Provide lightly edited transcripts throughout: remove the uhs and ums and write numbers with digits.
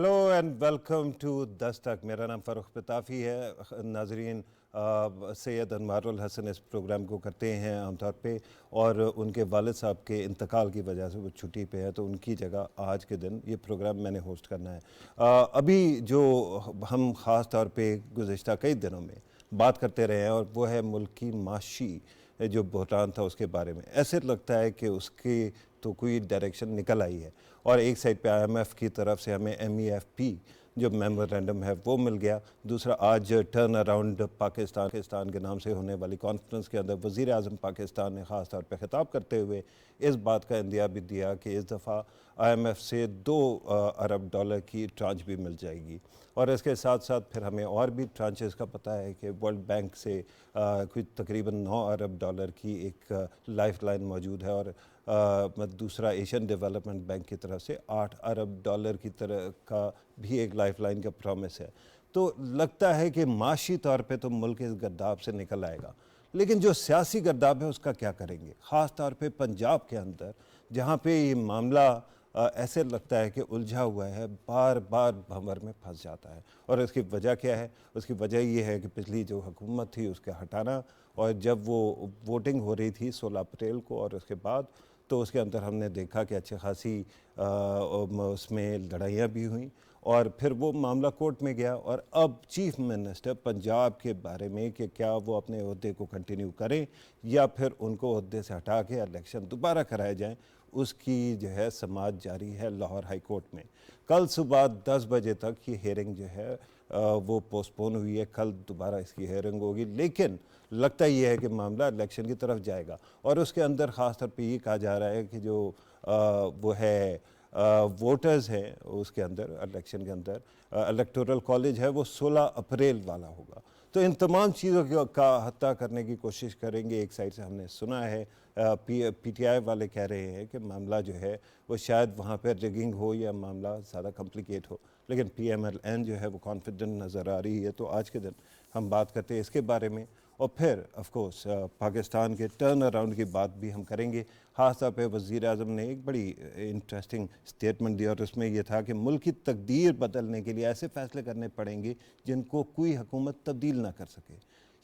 Hello and welcome to 10 तक। मेरा नाम फ़ारूक पताफ़ी है। नाजरीन, सैयद अनवारुल हसन इस प्रोग्राम को करते हैं आमतौर पे, और उनके वालिद साहब के इंतकाल की वजह से वो छुट्टी पे है, तो उनकी जगह आज के दिन ये प्रोग्राम मैंने होस्ट करना है। अभी जो हम ख़ास तौर पे गुज़िश्ता कई दिनों में बात करते रहे हैं, और वो है मुल्क की माशी जो बहरान था उसके बारे में। ऐसे लगता है कि उसकी तो कोई डायरेक्शन निकल आई है, और एक साइड पे IMF की तरफ से हमें MEFP जो मेमोरेंडम है वो मिल गया। दूसरा, आज टर्न अराउंड पाकिस्तान के नाम से होने वाली कॉन्फ्रेंस के अंदर वज़ीर आज़म पाकिस्तान ने ख़ास तौर पे ख़िताब करते हुए इस बात का इंदिया भी दिया कि इस दफ़ा IMF से 2 अरब डॉलर की ट्रांच भी मिल जाएगी। और इसके साथ साथ फिर हमें और भी ट्रांचेस का पता है कि वर्ल्ड बैंक से कुछ तकरीबन 9 अरब डॉलर की एक लाइफ लाइन मौजूद है, और दूसरा एशियन डेवलपमेंट बैंक की तरफ से 8 अरब डॉलर की तरह का भी एक लाइफलाइन का प्रॉमिस है। तो लगता है कि माशी तौर पे तो मुल्क इस गर्दाब से निकल आएगा, लेकिन जो सियासी गर्दाब है उसका क्या करेंगे, ख़ास तौर पे पंजाब के अंदर, जहाँ पे ये मामला ऐसे लगता है कि उलझा हुआ है, बार बार भंवर में फंस जाता है। और इसकी वजह क्या है? उसकी वजह ये है कि पिछली जो हुकूमत थी उसके हटाना, और जब वो वोटिंग हो रही थी 16 अप्रैल को, और उसके बाद तो उसके अंदर हमने देखा कि अच्छी खासी उसमें लड़ाइयाँ भी हुई, और फिर वो मामला कोर्ट में गया। और अब चीफ मिनिस्टर पंजाब के बारे में कि क्या वो अपने ओहदे को कंटिन्यू करें या फिर उनको ओहदे से हटा के इलेक्शन दोबारा कराए जाएं, उसकी जो है समाअत जारी है लाहौर हाई कोर्ट में। कल सुबह 10 बजे तक ये हेयरिंग जो है वो पोस्टपोन हुई है। कल दोबारा इसकी हेयरिंग होगी, लेकिन लगता ये है कि मामला इलेक्शन की तरफ जाएगा। और उसके अंदर ख़ास तौर पे ये कहा जा रहा है कि जो वो है वोटर्स हैं उसके अंदर, इलेक्शन के अंदर इलेक्टोरल कॉलेज है वो 16 अप्रैल वाला होगा। तो इन तमाम चीज़ों का हत्या करने की कोशिश करेंगे। एक साइड से हमने सुना है PTI वाले कह रहे हैं कि मामला जो है वो शायद वहाँ पर रिगिंग हो या मामला ज़्यादा कॉम्प्लिकेट हो, लेकिन PMLN जो है वो कॉन्फिडेंट नज़र आ रही है। तो आज के दिन हम बात करते हैं इसके बारे में, और फिर ऑफ कोर्स पाकिस्तान के टर्न अराउंड की बात भी हम करेंगे। ख़ास तौर पे वज़ीर आज़म ने एक बड़ी इंटरेस्टिंग स्टेटमेंट दिया, और उसमें यह था कि मुल्क की तकदीर बदलने के लिए ऐसे फ़ैसले करने पड़ेंगे जिनको कोई हुकूमत तब्दील ना कर सके।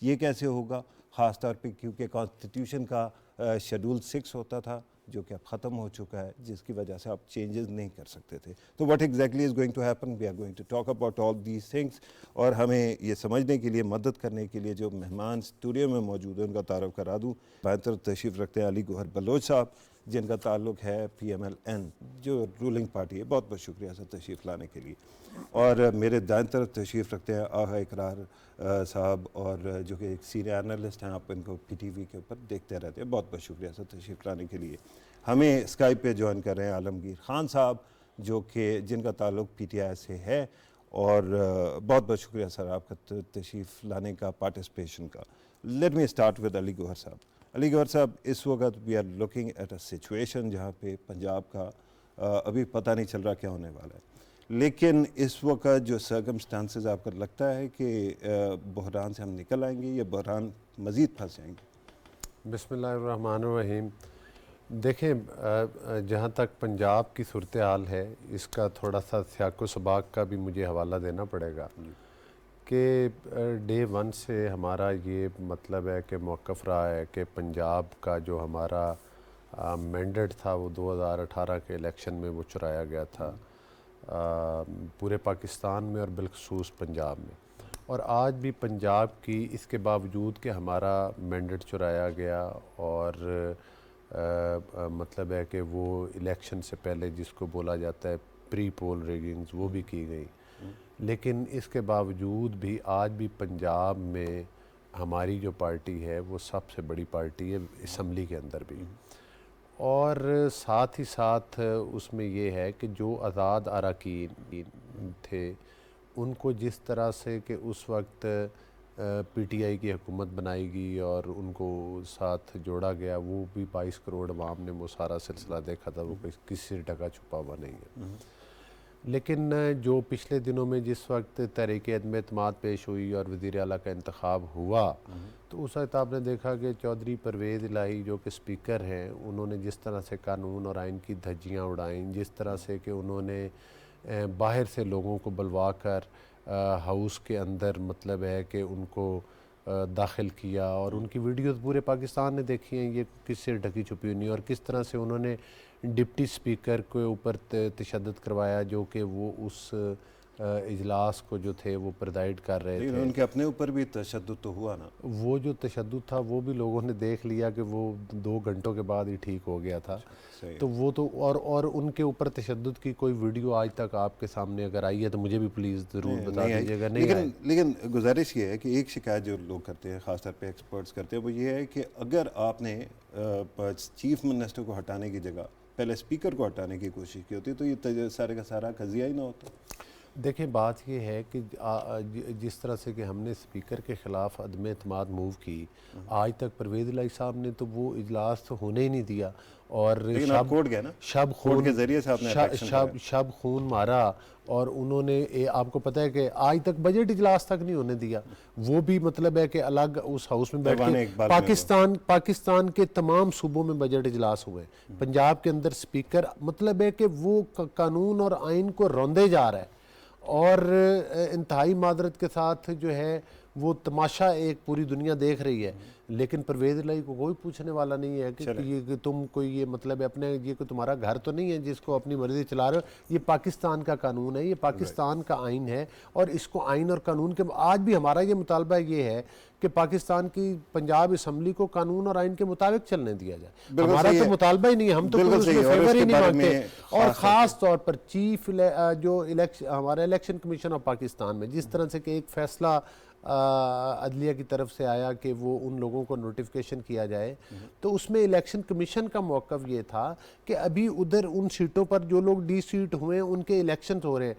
ये कैसे होगा? ख़ास तौर पे क्योंकि कॉन्स्टिट्यूशन का शेड्यूल 6 होता था जो कि अब ख़त्म हो चुका है, जिसकी वजह से आप चेंजेस नहीं कर सकते थे। तो what exactly is going to happen, we are going to talk about all these things. और हमें ये समझने के लिए, मदद करने के लिए जो मेहमान स्टूडियो में मौजूद हैं उनका तारुफ करा दूँ। बाएं तरफ तशरीफ़ रखते हैं अली गौहर बलोच साहब, जिनका ताल्लुक़ है PMLN जो रूलिंग पार्टी है। बहुत बहुत शुक्रिया सर तशरीफ़ लाने के लिए। और मेरे दाएं तरफ तशरीफ़ रखते हैं आगा इकरार साहब, और जो कि एक सीनियर एनालिस्ट हैं, आप इनको PTV के ऊपर देखते रहते हैं। बहुत बहुत शुक्रिया सर तशरीफ़ लाने के लिए। हमें स्काइप पे ज्वाइन कर रहे हैं आलमगीर खान साहब, जो कि जिनका ताल्लुक़ PTI से है। और बहुत बहुत शुक्रिया सर आपका तशरीफ़ लाने का, पार्टिसिपेशन का। Let me start with Ali Gauhar Sahab. Ali Gauhar Sahab, इस वक्त we are looking at a situation जहाँ पे पंजाब का अभी पता नहीं चल रहा क्या होने वाला है, लेकिन इस वक्त जो सर्कमस्टांसेस आपको लगता है कि बहरान से हम निकल आएंगे या बहरान मज़ीद फंस जाएंगे? बिस्मिल्लाहिर्रहमानिर्रहीम। देखें, जहाँ तक पंजाब की सूरत हाल है, इसका थोड़ा सा सियाक़ो सबाक़ का भी मुझे हवाला देना पड़ेगा कि डे वन से हमारा ये मतलब है कि मौक़िफ़ रहा है कि पंजाब का जो हमारा मैंडेट था वो 2018 के इलेक्शन में वो चुराया गया था पूरे पाकिस्तान में और बिलखसूस पंजाब में। और आज भी पंजाब की, इसके बावजूद कि हमारा मैंडेट चुराया गया और मतलब है कि वो इलेक्शन से पहले जिसको बोला जाता है प्री पोल रिगिंग्स वो भी की गई, लेकिन इसके बावजूद भी आज भी पंजाब में हमारी जो पार्टी है वो सबसे बड़ी पार्टी है असम्बली के अंदर भी। और साथ ही साथ उसमें ये है कि जो आज़ाद अरकान थे उनको जिस तरह से कि उस वक्त PTI की हुकूमत बनाई गई और उनको साथ जोड़ा गया, वो भी 22 करोड़ अवाम ने वो सारा सिलसिला देखा था, वो किसी से ढका छुपा हुआ नहीं है। लेकिन जो पिछले दिनों में जिस वक्त तहरीक अदम एतमाद पेश हुई और वज़ीर आला का इंतखाब हुआ, तो उस वक्त आपने देखा कि चौधरी परवेज़ इलाही जो कि स्पीकर हैं, उन्होंने जिस तरह से कानून और आइन की धज्जियाँ उड़ाईं, जिस तरह से कि उन्होंने बाहर से लोगों को बुलवा कर हाउस के अंदर मतलब है कि उनको दाखिल किया और उनकी वीडियोस पूरे पाकिस्तान ने देखी हैं, ये किससे ढकी छुपी नहीं, और किस तरह से उन्होंने डिप्टी स्पीकर के ऊपर तशद्दुद करवाया जो कि वो उस इजलास को जो थे वो प्रेजाइड कर रहे लेकिन थे। उनके अपने ऊपर भी तशद्दुद तो हुआ ना। वो जो तशद्दुद था वो भी लोगों ने देख लिया कि वो 2 घंटों के बाद ही ठीक हो गया था। सही। तो वो तो और उनके ऊपर तशद्दुद की कोई वीडियो आज तक आपके सामने अगर आई है तो मुझे भी प्लीज़ ज़रूर बता नहीं आई। दीजिएगा। नहीं आई। लेकिन गुजारिश ये है कि एक शिकायत जो लोग करते हैं, ख़ासतौर पे एक्सपर्ट्स करते हैं, वो ये है कि अगर आपने चीफ मिनिस्टर को हटाने की जगह पहले स्पीकर को हटाने की कोशिश की होती तो ये सारे का सारा कजिया ही ना होता। देखिए बात ये है कि जिस तरह से कि हमने स्पीकर के ख़िलाफ़ अदम एतमाद मूव की, आज तक परवेज़ इलाही साहब ने तो वो इजलास तो होने ही नहीं दिया। और लेकिन आप कोर्ट गए ना, शब कोर्ट खून के जरिए से आपने इलेक्शन कराया। शब खून मारा और उन्होंने आपको पता है कि आज तक बजट इजलास तक नहीं होने दिया। वो भी मतलब है कि अलग उस हाउस में बैठ परवाने के इकबाल में पाकिस्तान के तमाम सूबों में बजट इजलास हुए। पंजाब के अंदर स्पीकर मतलब है कि वो कानून और आइन को रौंदे जा रहा है और इंतहाई मादरत के साथ जो है वो तमाशा एक पूरी दुनिया देख रही है। लेकिन परवेज़ इलाही को कोई पूछने वाला नहीं है कि ये तुम कोई ये मतलब है अपने ये कोई तुम्हारा घर तो नहीं है जिसको अपनी मर्जी चला रहे हो। ये पाकिस्तान का कानून है, ये पाकिस्तान का आइन है और इसको आइन और कानून के आज भी हमारा ये मुतालबा ये है कि पाकिस्तान की पंजाब असम्बली को कानून और आइन के मुताबिक चलने दिया जाए। हमारा तो मुतालबा ही नहीं है, हम तो कोई उसमें फेवर ही नहीं मांगते। और ख़ास तौर पर चीफ जो इलेक्शन हमारा इलेक्शन कमीशन ऑफ पाकिस्तान में जिस तरह से कि एक फ़ैसला अदलिया की तरफ से आया कि वो उन लोगों को नोटिफिकेशन किया जाए, तो उसमें इलेक्शन कमीशन का मौक़िफ़ ये था कि अभी उधर उन सीटों पर जो लोग डी सीट हुए उनके इलेक्शन हो रहे हैं।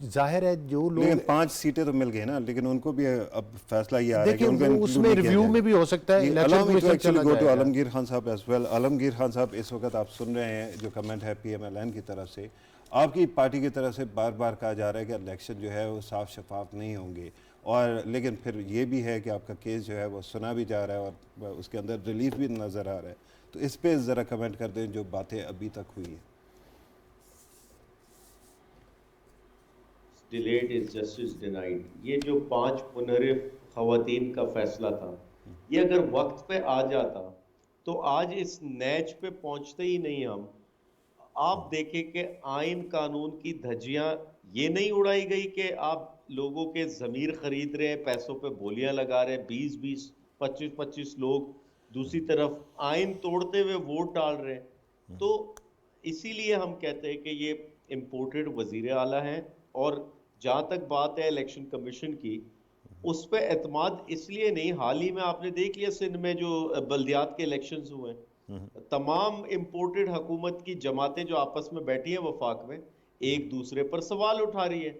जाहिर है जो लोग, लेकिन 5 सीटें तो मिल गई ना, लेकिन उनको भी अब फैसला ये आ रहा है कि उनको उसमें रिव्यू में भी हो सकता है इलेक्शन कमीशन चला जाएगा। आलमगीर खान साहब एज वेल। आलमगीर खान साहब, इस वक्त आप सुन रहे हैं जो कमेंट है PMLN की तरफ से, आपकी पार्टी की तरफ से बार बार कहा जा रहा है कि इलेक्शन जो है वो साफ शफाफ नहीं होंगे, और लेकिन फिर ये भी है कि आपका केस जो है वो सुना भी जा रहा है और उसके अंदर रिलीफ भी नज़र आ रहा है। तो इस पे ज़रा कमेंट कर दें जो बातें अभी तक हुई है। डिलेड इज जस्टिस डिनाइड, ये जो 5 मुनहरिफ खवातीन का फैसला था, ये अगर वक्त पे आ जाता तो आज इस नैच पे पहुंचते ही नहीं हम। आप देखें कि आइन कानून की धज्जियां ये नहीं उड़ाई गई कि आप लोगों के ज़मीर खरीद रहे हैं, पैसों पे बोलियां लगा रहे हैं, 20-20, 25-25 लोग दूसरी तरफ आइन तोड़ते हुए वोट डाल रहे हैं। तो इसीलिए हम कहते हैं कि ये इम्पोर्टेड वजीर आला हैं। और जहाँ तक बात है इलेक्शन कमीशन की, उस पर एतमाद इसलिए नहीं, हाल ही में आपने देख लिया सिंध में जो बल्दियात के इलेक्शंस हुए, तमाम इम्पोर्टेड हुकूमत की जमातें जो आपस में बैठी हैं वफाक में एक दूसरे पर सवाल उठा रही है।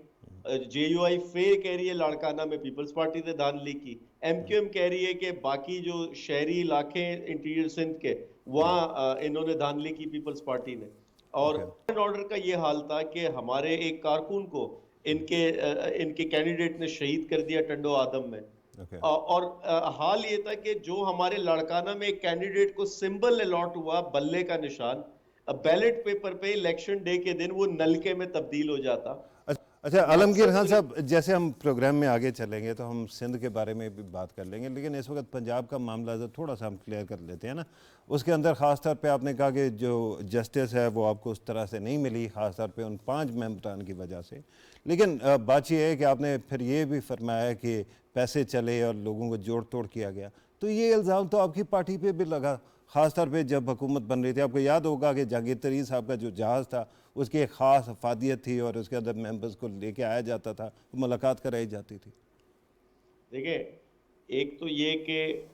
JUI फे कह रही है लाड़काना में पीपल्स पार्टी ने धांधली की, MQM कह रही है कि बाकी जो शहरी इलाके इंटीरियर सिंध के वहाँ इन्होंने धांधली की पीपल्स पार्टी ने। और ऑर्डर का ये हाल था कि हमारे एक कारकुन को इनके कैंडिडेट ने शहीद कर दिया टंडो आदम में। और हाल ये था कि जो हमारे लाड़काना में एक कैंडिडेट को सिंबल अलॉट हुआ बल्ले का निशान, बैलेट पेपर पे इलेक्शन डे के दिन वो नलके में तब्दील हो जाता। अच्छा आलमगीर खान साहब, जैसे हम प्रोग्राम में आगे चलेंगे तो हम सिंध के बारे में भी बात कर लेंगे, लेकिन इस वक्त पंजाब का मामला जो थोड़ा सा हम क्लियर कर लेते हैं ना। उसके अंदर ख़ास तौर पे आपने कहा कि जो जस्टिस है वो आपको उस तरह से नहीं मिली, ख़ास तौर पे उन 5 मेंबरान की वजह से। लेकिन बात यह है कि आपने फिर ये भी फरमाया कि पैसे चले और लोगों को जोड़ तोड़ किया गया, तो ये इल्ज़ाम तो आपकी पार्टी पर भी लगा, ख़ास तौर पे जब हुकूमत बन रही थी। आपको याद होगा कि जहांगीर तरीन साहब का जो जहाज़ था उसकी एक ख़ास अफादियत थी और उसके अंदर मेंबर्स को लेके आया जाता था, मुलाकात कराई जाती थी। देखिए, एक तो ये कि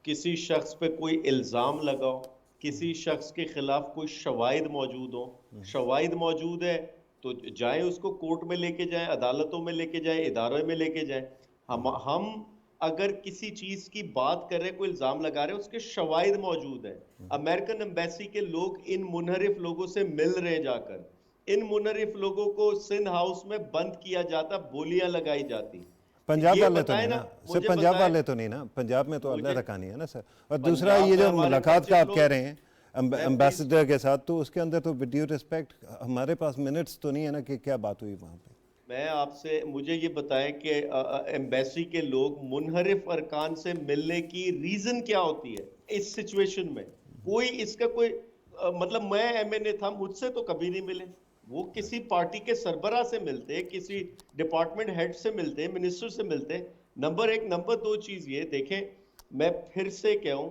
किसी शख्स पे कोई इल्ज़ाम लगाओ, किसी शख्स के ख़िलाफ़ कोई शवाहिद मौजूद हो, शवाहिद मौजूद है तो जाएँ उसको कोर्ट में लेके जाएँ, अदालतों में लेके जाएँ, इदारों में लेके जाएँ। हम अगर किसी चीज की बात कर रहे हैं, कोई इल्जाम लगा रहे हैं, उसके शवाहिद मौजूद हैं। अमेरिकन एम्बेसी के लोग इन मुनहरिफ लोगों से मिल रहे जाकर, इन मुनहरिफ लोगों को सिंध हाउस में बंद किया जाता, बोलियां लगाई जाती। पंजाब वाले तो नहीं ना, सिर्फ पंजाब वाले तो नहीं ना, पंजाब में तो अल्लाह तक नहीं है ना सर। और दूसरा ये जो मुलाकात का आप कह रहे हैं, एम्बेसडर के साथ, तो उसके अंदर तो विद ड्यू रिस्पेक्ट हमारे पास मिनट्स तो नहीं है ना कि क्या बात हुई वहाँ पे। मैं आपसे, मुझे ये बताएं कि एम्बेसी के लोग मुनहरिफ अरकान से मिलने की रीजन क्या होती है इस सिचुएशन में? कोई इसका कोई मतलब मैं एमएनए था, मुझसे तो कभी नहीं मिले। वो किसी पार्टी के सरबराह से मिलते, किसी डिपार्टमेंट हेड से मिलते, मिनिस्टर से मिलते। नंबर एक। नंबर दो चीज ये देखें, मैं फिर से कहूं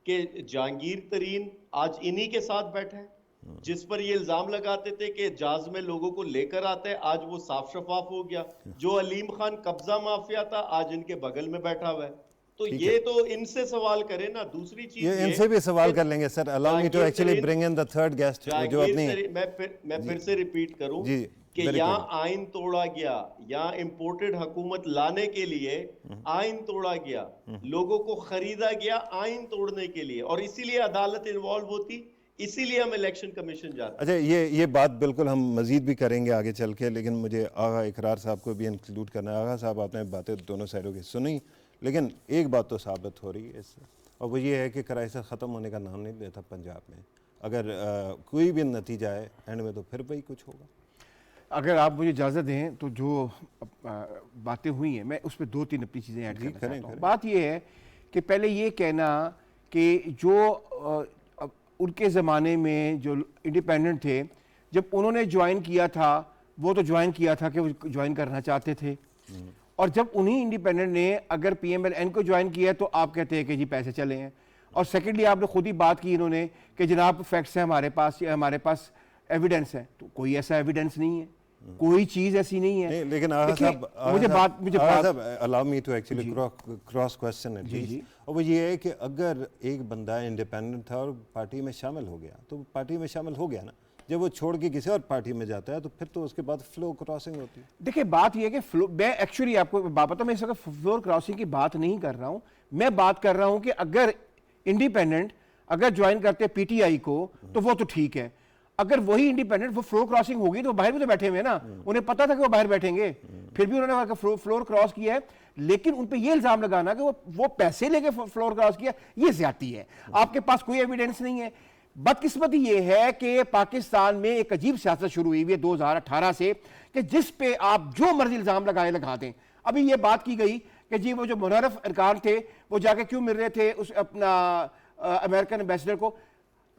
कि जहांगीर तरीन आज इन्हीं के साथ बैठा है जिस पर ये इल्जाम लगाते थे कि जहाज में लोगों को लेकर आते हैं। आज वो साफ शफाफ हो गया। जो अलीम खान कब्जा माफिया था आज इनके बगल में बैठा हुआ है। तो ये तो इनसे सवाल करें ना। दूसरी चीज ये इनसे भी सवाल कर लेंगे sir. Allow me to actually bring in the third guest जो अपनी, मैं फिर से रिपीट करूं जी कि यहाँ आइन तोड़ा गया, यहाँ इंपोर्टेड हुकूमत लाने के लिए आइन तोड़ा गया, लोगों को खरीदा गया आइन तोड़ने के लिए, और इसीलिए अदालत इन्वॉल्व होती, इसीलिए हम इलेक्शन कमीशन जाते। अच्छा, ये बात बिल्कुल हम मजीद भी करेंगे आगे चल के, लेकिन मुझे आगा इकरार साहब को भी इंक्लूड करना है। आगा साहब, आपने बातें दोनों साइडों की सुनी, लेकिन एक बात तो साबित हो रही है इससे, और वो ये है कि क्राइसिस ख़त्म होने का नाम नहीं लेता पंजाब में। अगर कोई भी नतीजा है एंड में तो फिर वही कुछ होगा। अगर आप मुझे इजाज़त दें तो जो बातें हुई हैं मैं उस पर दो तीन अपनी चीज़ें ऐड करना चाहता हूँ। बात ये है कि पहले ये कहना कि जो उनके ज़माने में जो इंडिपेंडेंट थे, जब उन्होंने ज्वाइन किया था वो तो ज्वाइन किया था कि वो ज्वाइन करना चाहते थे, और जब उन्हीं इंडिपेंडेंट ने अगर PMLN को ज्वाइन किया तो आप कहते हैं कि जी पैसे चले हैं। और सेकेंडली आपने खुद ही बात की इन्होंने कि जनाब फैक्ट्स हैं हमारे पास, या हमारे पास एविडेंस है, तो कोई ऐसा एविडेंस नहीं है, कोई चीज ऐसी नहीं है। लेकिन मुझे allow me to actually cross question है जी, और वो ये है कि अगर एक बंदा इंडिपेंडेंट था और पार्टी में शामिल हो गया तो पार्टी में शामिल हो गया ना, जब वो छोड़ के किसी और पार्टी में जाता है तो फिर तो उसके बाद फ्लो क्रॉसिंग होती है। देखिए बात ये है कि फ्लो, मैं एक्चुअली आपको बात पता, मैं इस वक्त फ्लोर क्रॉसिंग की बात नहीं कर रहा हूं। मैं बात कर रहा हूं कि अगर इंडिपेंडेंट अगर ज्वाइन करते PTI को तो वो तो ठीक है, अगर वही इंडिपेंडेंट वो फ्लोर क्रॉसिंग होगी तो बाहर भी तो बैठे हुए हैं ना, उन्हें पता था कि वो बाहर बैठेंगे, फिर भी उन्होंने फ्लोर क्रॉस किया है। लेकिन उन पे ये इल्जाम लगाना कि वो पैसे लेके फ्लोर क्रॉस किया, ये ज्यादती है। आपके पास कोई एविडेंस नहीं है। बदकिस्मती ये है कि पाकिस्तान में एक अजीब सियासत शुरू हुई है 2018 से कि जिस पे आप जो मर्जी इल्जाम लगा दें। अभी ये बात की गई कि जी वो जो मुनहरिफ अरकान थे वो जाके क्यों मिल रहे थे उस अपना अमेरिकन एम्बेसडर को,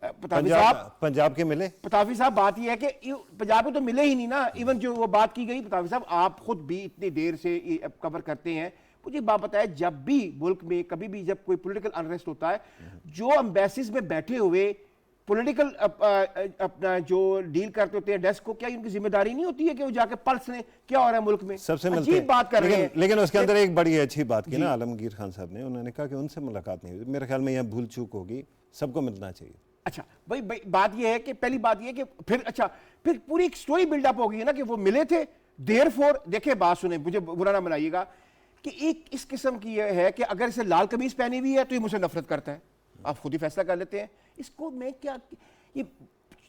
पंजाब के मिले। पताफी साहब बात यह है कि पंजाब में तो मिले ही नहीं ना। इवन जो वो बात की गई, पताफी साहब आप खुद भी इतनी देर से कवर करते हैं, मुझे बात बताया जब भी मुल्क में कभी भी जब कोई पॉलिटिकल अनरेस्ट होता है, जो एम्बेसीज में बैठे हुए पॉलिटिकल अपना जो डील करते होते हैं डेस्क को, क्या उनकी जिम्मेदारी नहीं होती है कि वो जाके पल्स लें क्या हो रहा है मुल्क में? सबसे मिलते हैं, बात कर रहे हैं। लेकिन उसके अंदर एक बड़ी अच्छी बात की ना आलमगीर खान साहब ने, उन्होंने कहा कि उनसे मुलाकात नहीं हुई। मेरे ख्याल में यह भूल चूक होगी, सबको मिलना चाहिए। अच्छा भाई बात यह है कि पहली बात यह है कि फिर पूरी एक स्टोरी बिल्डअप हो गई है ना कि वो मिले थे। देयरफॉर देखिए बात सुने, मुझे बुरा ना बनाइएगा, कि एक इस किस्म की यह है कि अगर इसे लाल कमीज पहनी हुई है तो ये मुझसे नफरत करता है। आप खुद ही फैसला कर लेते हैं। इसको मैं क्या, ये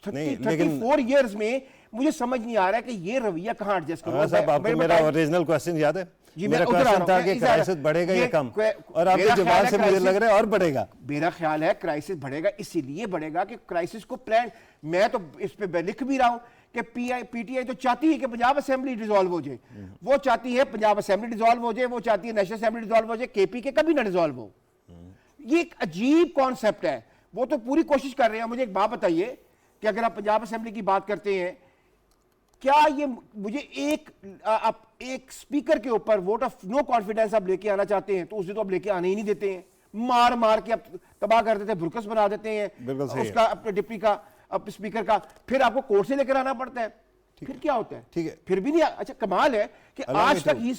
34 ईयर्स में मुझे समझ नहीं आ रहा है कि ये रवैया कहां एडजस्ट करूं। साहब आपको मेरा ओरिजिनल क्वेश्चन याद है? मेरा क्वेश्चन था कि क्राइसिस बढ़ेगा या कम, और आपके जवाब से मुझे लग रहा है और बढ़ेगा। मेरा ख्याल है क्राइसिस बढ़ेगा, इसीलिए बढ़ेगा कि क्राइसिस को प्लान, मैं तो इस पे लिख भी रहा हूं कि PTI तो चाहती है कि पंजाब असेंबली डिसॉल्व हो जाए, वो चाहती है पंजाब असेंबली डिसॉल्व हो जाए, वो चाहती है नेशनल असेंबली डिसॉल्व हो जाए, KP के कभी ना डिसॉल्व हो। ये एक अजीब कॉन्सेप्ट है। वो तो पूरी कोशिश कर रहे हैं। मुझे एक बात बताइए कि अगर आप पंजाब असेंबली की बात करते हैं, क्या ये मुझे एक स्पीकर के ऊपर वोट ऑफ नो कॉन्फिडेंस आप लेके आना चाहते हैं तो उसे तो आप लेके आने ही नहीं देते हैं, मार मार के आप तबाह कर देते हैं, भुरकस बना देते हैं उसका, अपने डिप्टी का, अपने स्पीकर का, फिर आपको कोर्ट से लेकर आना पड़ता है। फिर क्या होता है? ठीक है, फिर भी नहीं। अच्छा कमाल है कि आज तक he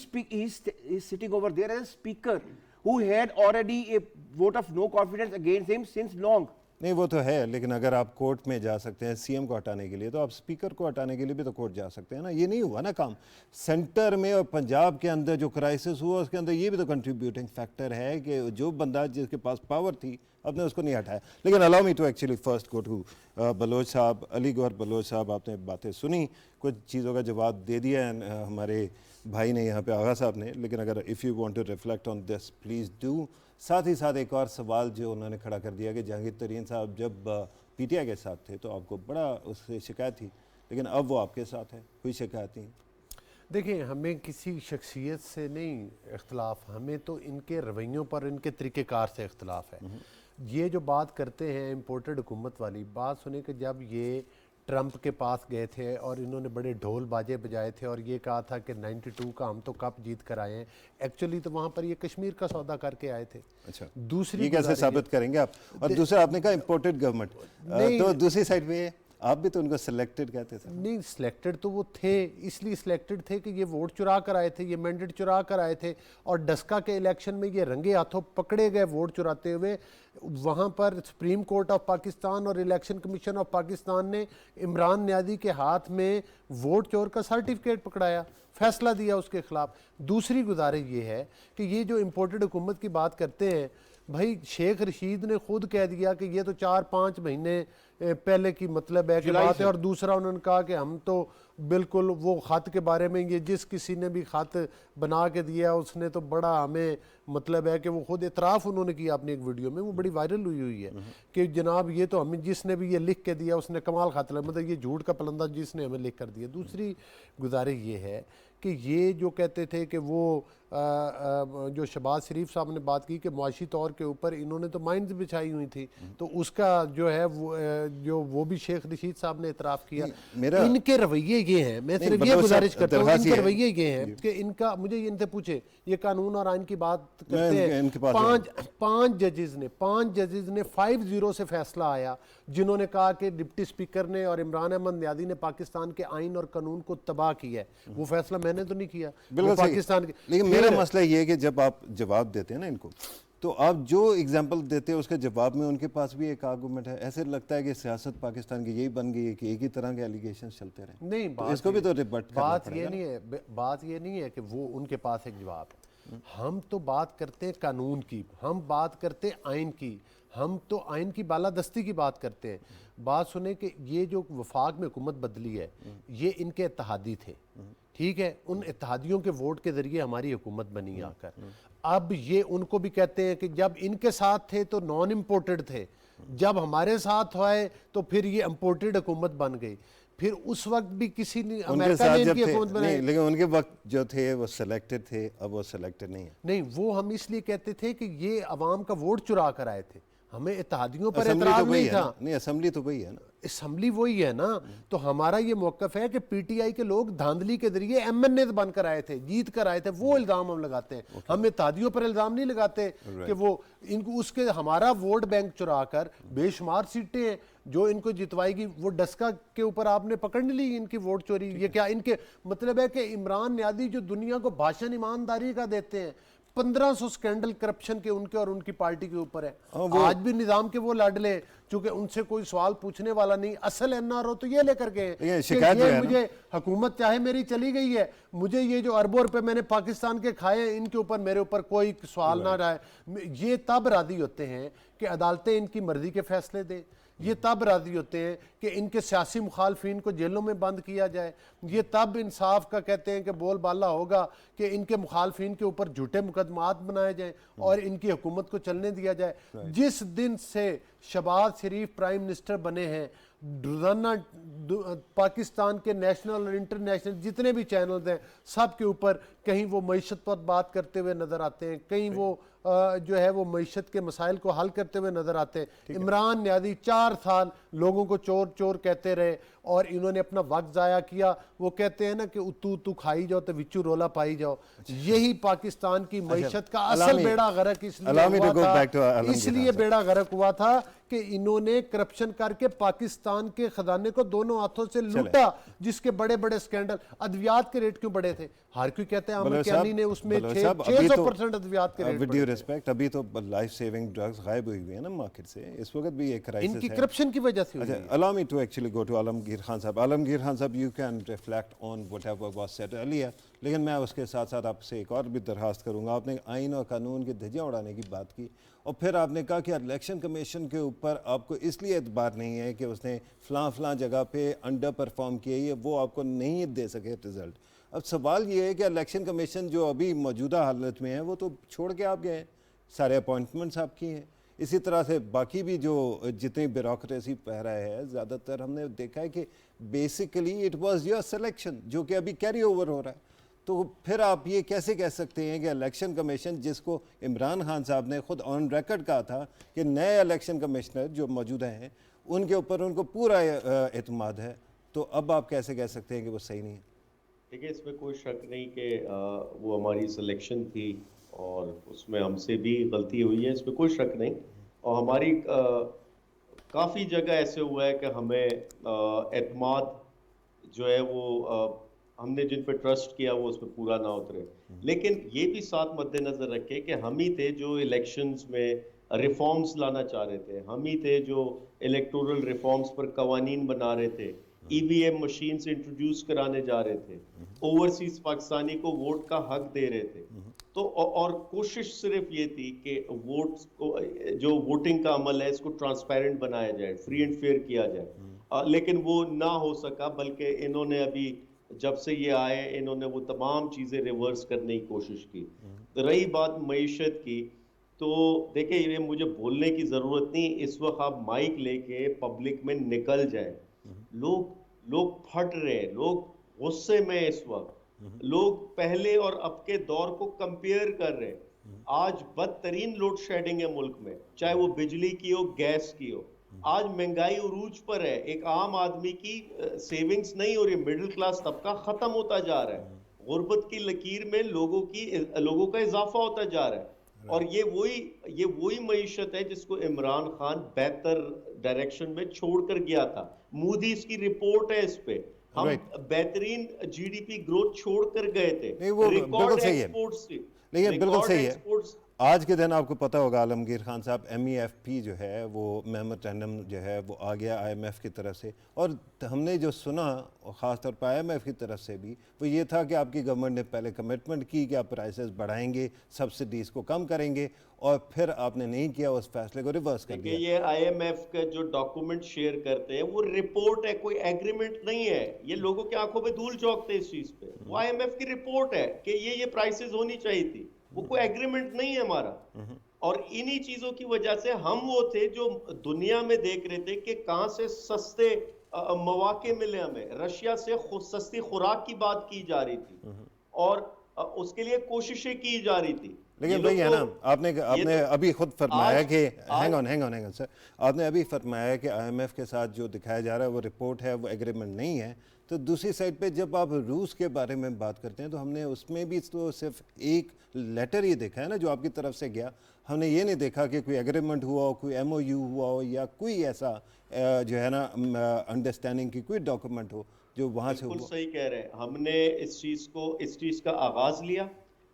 is sitting over there as speaker who had already a vote of no confidence against him since long। नहीं वो तो है, लेकिन अगर आप कोर्ट में जा सकते हैं CM को हटाने के लिए, तो आप स्पीकर को हटाने के लिए भी तो कोर्ट जा सकते हैं ना। ये नहीं हुआ ना काम। सेंटर में और पंजाब के अंदर जो क्राइसिस हुआ उसके अंदर ये भी तो कंट्रीब्यूटिंग फैक्टर है कि जो बंदा जिसके पास पावर थी आपने उसको नहीं हटाया। लेकिन allow me to actually first go to Baloch sahab, Ali Gauhar Bloch साहब, आपने बातें सुनी, कुछ चीज़ों का जवाब दे दिया है हमारे भाई ने यहाँ पे, आगा साहब ने, लेकिन अगर if you want to reflect on this please do. साथ ही साथ एक और सवाल जो उन्होंने खड़ा कर दिया कि जहांगीर तरीन साहब जब पीटीआई के साथ थे तो आपको बड़ा उससे शिकायत थी, लेकिन अब वो आपके साथ है, कोई शिकायत नहीं। देखिए, हमें किसी शख्सियत से नहीं इख्तलाफ, हमें तो इनके रवैयों पर, इनके तरीक़ेकार से इख्तलाफ है। ये जो बात करते हैं इम्पोर्टेड हुकूमत वाली बात, सुने कि जब ये ट्रंप के पास गए थे और इन्होंने बड़े ढोल बाजे बजाए थे और ये कहा था कि 92 का हम तो कप जीत कर आए हैं, एक्चुअली तो वहाँ पर ये कश्मीर का सौदा करके आए थे। अच्छा, दूसरी ये कैसे साबित करेंगे आप? और दूसरा आपने कहा इम्पोर्टेड गवर्नमेंट, तो दूसरी साइड पे आप भी तो उनको सिलेक्टेड कहते थे। नहीं, सिलेक्टेड तो वो थे, इसलिए सिलेक्टेड थे कि ये वोट चुरा कर आए थे, ये मैंडेट चुरा कर आए थे, और डस्का के इलेक्शन में ये रंगे हाथों पकड़े गए वोट चुराते हुए। वहाँ पर सुप्रीम कोर्ट ऑफ पाकिस्तान और इलेक्शन कमीशन ऑफ पाकिस्तान ने इमरान न्यादी के हाथ में वोट चोर का सर्टिफिकेट पकड़ाया, फैसला दिया उसके खिलाफ। दूसरी गुजारिश ये है कि ये जो इम्पोर्टेड हुकूमत की बात करते हैं, भाई शेख रशीद ने खुद कह दिया कि ये तो 4-5 महीने पहले की मतलब है कि बात है। और दूसरा उन्होंने कहा कि हम तो बिल्कुल वो ख़त के बारे में, ये जिस किसी ने भी ख़त बना के दिया उसने तो बड़ा हमें मतलब है कि वो खुद इतराफ़ उन्होंने किया अपनी एक वीडियो में, वो बड़ी वायरल हुई है कि जनाब ये तो हमें जिसने भी ये लिख के दिया उसने कमाल ख़त लगा, मतलब ये झूठ का पलंदा जिसने हमें लिख कर दिया। दूसरी गुजारिश ये है कि ये जो कहते थे कि वो जो शहबाज शरीफ साहब ने बात की कि मुआशी तौर के ऊपर इन्होंने तो माइंस बिछाई हुई थी, तो उसका जो है वो भी शेख रशीद साहब ने इतराफ़ किया। इनके रवैये ये हैं, मैं सिर्फ ये गुजारिश करता हूँ, इनके रवैये ये हैं कि इनका, मुझे इनसे पूछे, ये कानून और आइन की बात करते हैं, पांच जजेस ने 5-0 से फैसला आया, जिन्होंने कहा कि डिप्टी स्पीकर ने और इमरान अहमद न्यादी ने पाकिस्तान के आइन और कानून को तबाह किया है। वो फैसला मैंने तो नहीं किया, वो पाकिस्तान के। लेकिन मेरा मसला ये है कि जब आप जवाब देते हैं ना इनको, तो आप जो एग्जाम्पल देते हैं उसके जवाब में उनके पास भी एक आर्गूमेंट है। ऐसे लगता है कि सियासत पाकिस्तान की यही बन गई है कि एक ही तरह के एलिगेशन चलते रहे। नहीं, तो इसको भी तो रिबट करना पड़ेगा। बात ये नहीं है कि वो उनके पास एक जवाब है। हम तो बात करते हैं कानून की, हम बात करते हैं आइन की, हम तो आइन की बालादस्ती की बात करते हैं। बात सुने कि ये जो वफाक में हुकूमत बदली है, ये इनके इत्तेहादी थे, ठीक है, उन इत्तेहादियों के वोट के जरिए हमारी हुकूमत बनी आकर। अब ये उनको भी कहते हैं कि जब इनके साथ थे तो नॉन इम्पोर्टेड थे, जब हमारे साथ हुए तो फिर ये इम्पोर्टेड हुकूमत बन गई। फिर उस वक्त भी किसी ने, अमेरिका ने इनकी हुकूमत बनाई, लेकिन उनके वक्त जो थे वो सिलेक्टेड थे, अब वो सिलेक्टेड नहीं है। नहीं, वो हम इसलिए कहते थे कि ये अवाम का वोट चुरा कर आए थे, हमें इत्तेहादियों पर एतराज नहीं था। नहीं, असेंबली तो वही है ना, असम्बली वही है ना। तो हमारा ये मौक़िफ़ है कि पीटीआई के लोग धांधली के जरिए एमएनए बनकर आए थे, जीत कर आए थे, वो इल्ज़ाम हम लगाते हैं। हम इत्तेहादियों पर इल्ज़ाम नहीं लगाते कि वो इनको उसके हमारा वोट बैंक चुरा कर बेशुमार सीटें हैं जो इनको जितवाएगी, वो डस्का के ऊपर आपने पकड़ ली इनकी वोट चोरी। ये क्या इनके मतलब है कि इमरान न्यादी जो दुनिया को भाषण ईमानदारी का देते हैं, 1500 स्कैंडल करप्शन के उनके और उनकी पार्टी के ऊपर है। आज भी निजाम के वो लाडले, चूंकि उनसे कोई सवाल पूछने वाला नहीं, असल एनआरओ तो ये लेकर गए ये मुझे हुकूमत चाहे मेरी चली गई है, मुझे ये जो अरबों रुपए मैंने पाकिस्तान के खाए इनके ऊपर मेरे ऊपर कोई सवाल ना रहे। ये तब राजी होते हैं कि अदालतें इनकी मर्जी के फैसले दें, ये तब राजी होते हैं कि इनके सियासी मुखालफिन को जेलों में बंद किया जाए, ये तब इंसाफ का कहते हैं कि बोलबाला होगा कि इनके मुखालफिन के ऊपर झूठे मुकदमात बनाए जाएं और इनकी हुकूमत को चलने दिया जाए। जिस दिन से शहबाज शरीफ प्राइम मिनिस्टर बने हैं, रोजाना पाकिस्तान के नेशनल और इंटरनेशनल जितने भी चैनल्स हैं सब के ऊपर कहीं वो मईशत पर बात करते हुए नजर आते हैं, कहीं वो जो है वो मईशत के मसाइल को हल करते हुए नजर आते हैं। इमरान न्यादी 4 साल लोगों को चोर चोर कहते रहे और इन्होंने अपना वक्त जाया किया। वो कहते हैं ना कि तू खाई जाओ तो विचू रोला पाई जाओ। यही पाकिस्तान की मईशत का असल बेड़ा गर्क इसलिए बेड़ा गर्क हुआ था कि इन्होंने करप्शन करके पाकिस्तान के खजाने को दोनों हाथों से लूटा, जिसके बड़े बड़े स्कैंडल। अद्वियात के रेट क्यों बढ़े थे? हर कोई कहते हैं आमिर कियानी ने उसमें 600% अद्वियात के रेट। विद ड्यू रिस्पेक्ट, अभी तो लाइफ सेविंग ड्रग्स गायब हुई है ना मार्केट से, इस वक्त भी एक क्राइसिस है इनकी करप्शन की वजह से। अच्छा, allow me to actually go to Alamgir Khan साहब। आलमगीर खान साहब, you can reflect on whatever was said earlier, लेकिन मैं उसके साथ साथ आपसे एक और भी दरखास्त करूंगा। आपने आइन और कानून की धज्जियां उड़ाने की बात की और फिर आपने कहा कि इलेक्शन कमीशन के ऊपर आपको इसलिए एतबार नहीं है कि उसने फलां जगह पे अंडर परफॉर्म किए, ये वो आपको नहीं दे सके रिजल्ट। अब सवाल ये है कि इलेक्शन कमीशन जो अभी मौजूदा हालत में है वो तो छोड़ के आप गए, सारे अपॉइंटमेंट्स आपकी हैं, इसी तरह से बाकी भी जो जितनी ब्यूरोक्रेसी पह रहा है, ज़्यादातर हमने देखा है कि basically it was your selection जो कि अभी कैरी ओवर हो रहा है। तो फिर आप ये कैसे कह सकते हैं कि इलेक्शन कमीशन, जिसको इमरान खान साहब ने खुद ऑन रिकॉर्ड कहा था कि नए इलेक्शन कमिश्नर जो मौजूदा हैं उनके ऊपर उनको पूरा एतमाद है, तो अब आप कैसे कह सकते हैं कि वो सही नहीं है? देखिए, इसमें कोई शक नहीं कि वो हमारी सिलेक्शन थी और उसमें हमसे भी गलती हुई है, इसमें कोई शक नहीं। और हमारी काफ़ी जगह ऐसे हुआ है कि हमें एतमाद जो है वो हमने जिन पे ट्रस्ट किया वो उस पर पूरा ना उतरे। लेकिन ये भी साथ मद्देनजर रखे कि हम ही थे जो इलेक्शंस में रिफॉर्म्स लाना चाह रहे थे, हम ही थे जो इलेक्टोरल रिफॉर्म्स पर कवानीन बना रहे थे, ईवीएम मशीन से इंट्रोड्यूस कराने जा रहे थे, ओवरसीज पाकिस्तानी को वोट का हक दे रहे थे। तो और कोशिश सिर्फ ये थी कि वोट को, जो वोटिंग का अमल है, इसको ट्रांसपेरेंट बनाया जाए, फ्री एंड फेयर किया जाए। लेकिन वो ना हो सका, बल्कि इन्होंने अभी जब से ये आए इन्होंने वो तमाम चीज़ें रिवर्स करने की कोशिश की। तो रही बात मईशत की, तो देखिए ये मुझे बोलने की ज़रूरत नहीं, इस वक्त आप माइक लेके पब्लिक में निकल जाए, लोग फट रहे हैं, लोग गुस्से में इस वक्त, लोग पहले और अब के दौर को कंपेयर कर रहे हैं। आज बदतरीन लोड शेडिंग है मुल्क में, चाहे वो बिजली की हो, गैस की हो। आज महंगाई उरूज पर है, एक आम आदमी की सेविंग्स नहीं हो रही, मिडिल क्लास तबका खत्म होता जा रहा है, गुर्बत की लकीर में लोगों का इजाफा होता जा रहा है। और ये वही मईशत है जिसको इमरान खान बेहतर डायरेक्शन में छोड़कर गया था। मूडीज की रिपोर्ट है इस पे, हम बेहतरीन जीडीपी ग्रोथ छोड़कर गए थे, नहीं वो बिल्कुल सही है, लेकिन बिल्कुल सही है। आज के दिन आपको पता होगा आलमगीर खान साहब, MEFP जो है वो मेमोरेंडम जो है वो आ गया IMF की तरफ से, और हमने जो सुना ख़ास तौर पर IMF की तरफ से भी वो ये था कि आपकी गवर्नमेंट ने पहले कमिटमेंट की कि आप प्राइसेस बढ़ाएंगे, सब्सिडीज़ को कम करेंगे, और फिर आपने नहीं किया, उस फैसले को रिवर्स कर दिया। ये IMF का जो डॉक्यूमेंट शेयर करते हैं वो रिपोर्ट है, कोई एग्रीमेंट नहीं है। ये लोगों की आंखों में धूल झोंकते इस चीज पे। वो IMF की रिपोर्ट है कि ये प्राइसेस होनी चाहिए थी, वो कोई एग्रीमेंट नहीं है हमारा। और इन्हीं चीजों की वजह से हम वो थे जो दुनिया में देख रहे थे कि कहां से सस्ते मौके मिले हमें। रशिया से सस्ती खुराक की बात की जा रही थी और उसके लिए कोशिशें की जा रही थी। लेकिन भाई है ना, आपने अभी खुद फरमाया कि हैंग ऑन सर, आपने अभी फरमाया कि IMF के साथ जो दिखाया जा रहा है वो रिपोर्ट है, वो एग्रीमेंट नहीं है। तो दूसरी साइड पे जब आप रूस के बारे में बात करते हैं तो हमने उसमें भी तो सिर्फ एक लेटर ही देखा है ना जो आपकी तरफ से गया। हमने ये नहीं देखा कि कोई एग्रीमेंट हुआ हो, कोई MOU हुआ हो, या कोई ऐसा जो है ना अंडरस्टैंडिंग की कोई डॉक्यूमेंट हो जो वहाँ से हुआ। बिल्कुल सही कह रहे हैं। हमने इस चीज़ का आगाज़ लिया।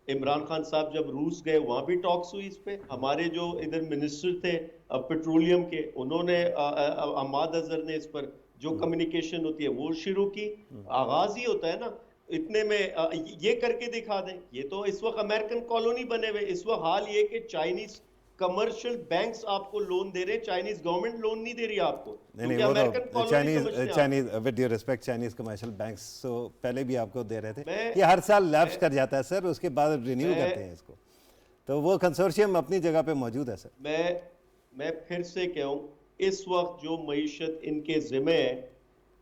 इमरान खान साहब जब रूस गए वहाँ भी टॉक्स हुई इस पे। हमारे जो इधर मिनिस्टर थे पेट्रोलियम के, उन्होंने अहमद अजहर ने इस पर जो कम्युनिकेशन होती है वो शुरू की। आगाज ही होता है ना। इतने में ये करके दिखा दें, ये तो इस वक्त अमेरिकन कॉलोनी बने हुए। इस वक्त हाल ये कि चाइनीज कमर्शियल बैंक्स आपको लोन दे रहे हैं, चाइनीज गवर्नमेंट लोन नहीं दे रही आपको। नहीं वो तो Chinese with due respect Chinese commercial banks तो पहले भी आपको दे रहे थे। ये हर साल लैप्स कर जाता है सर, उसके बाद रिन्यू करते हैं इसको। तो वो कंसोर्शियम अपनी जगह पे मौजूद है सर। मैं फिर से कहूँ, इस वक्त जो मईशत इनके जिम्मे है,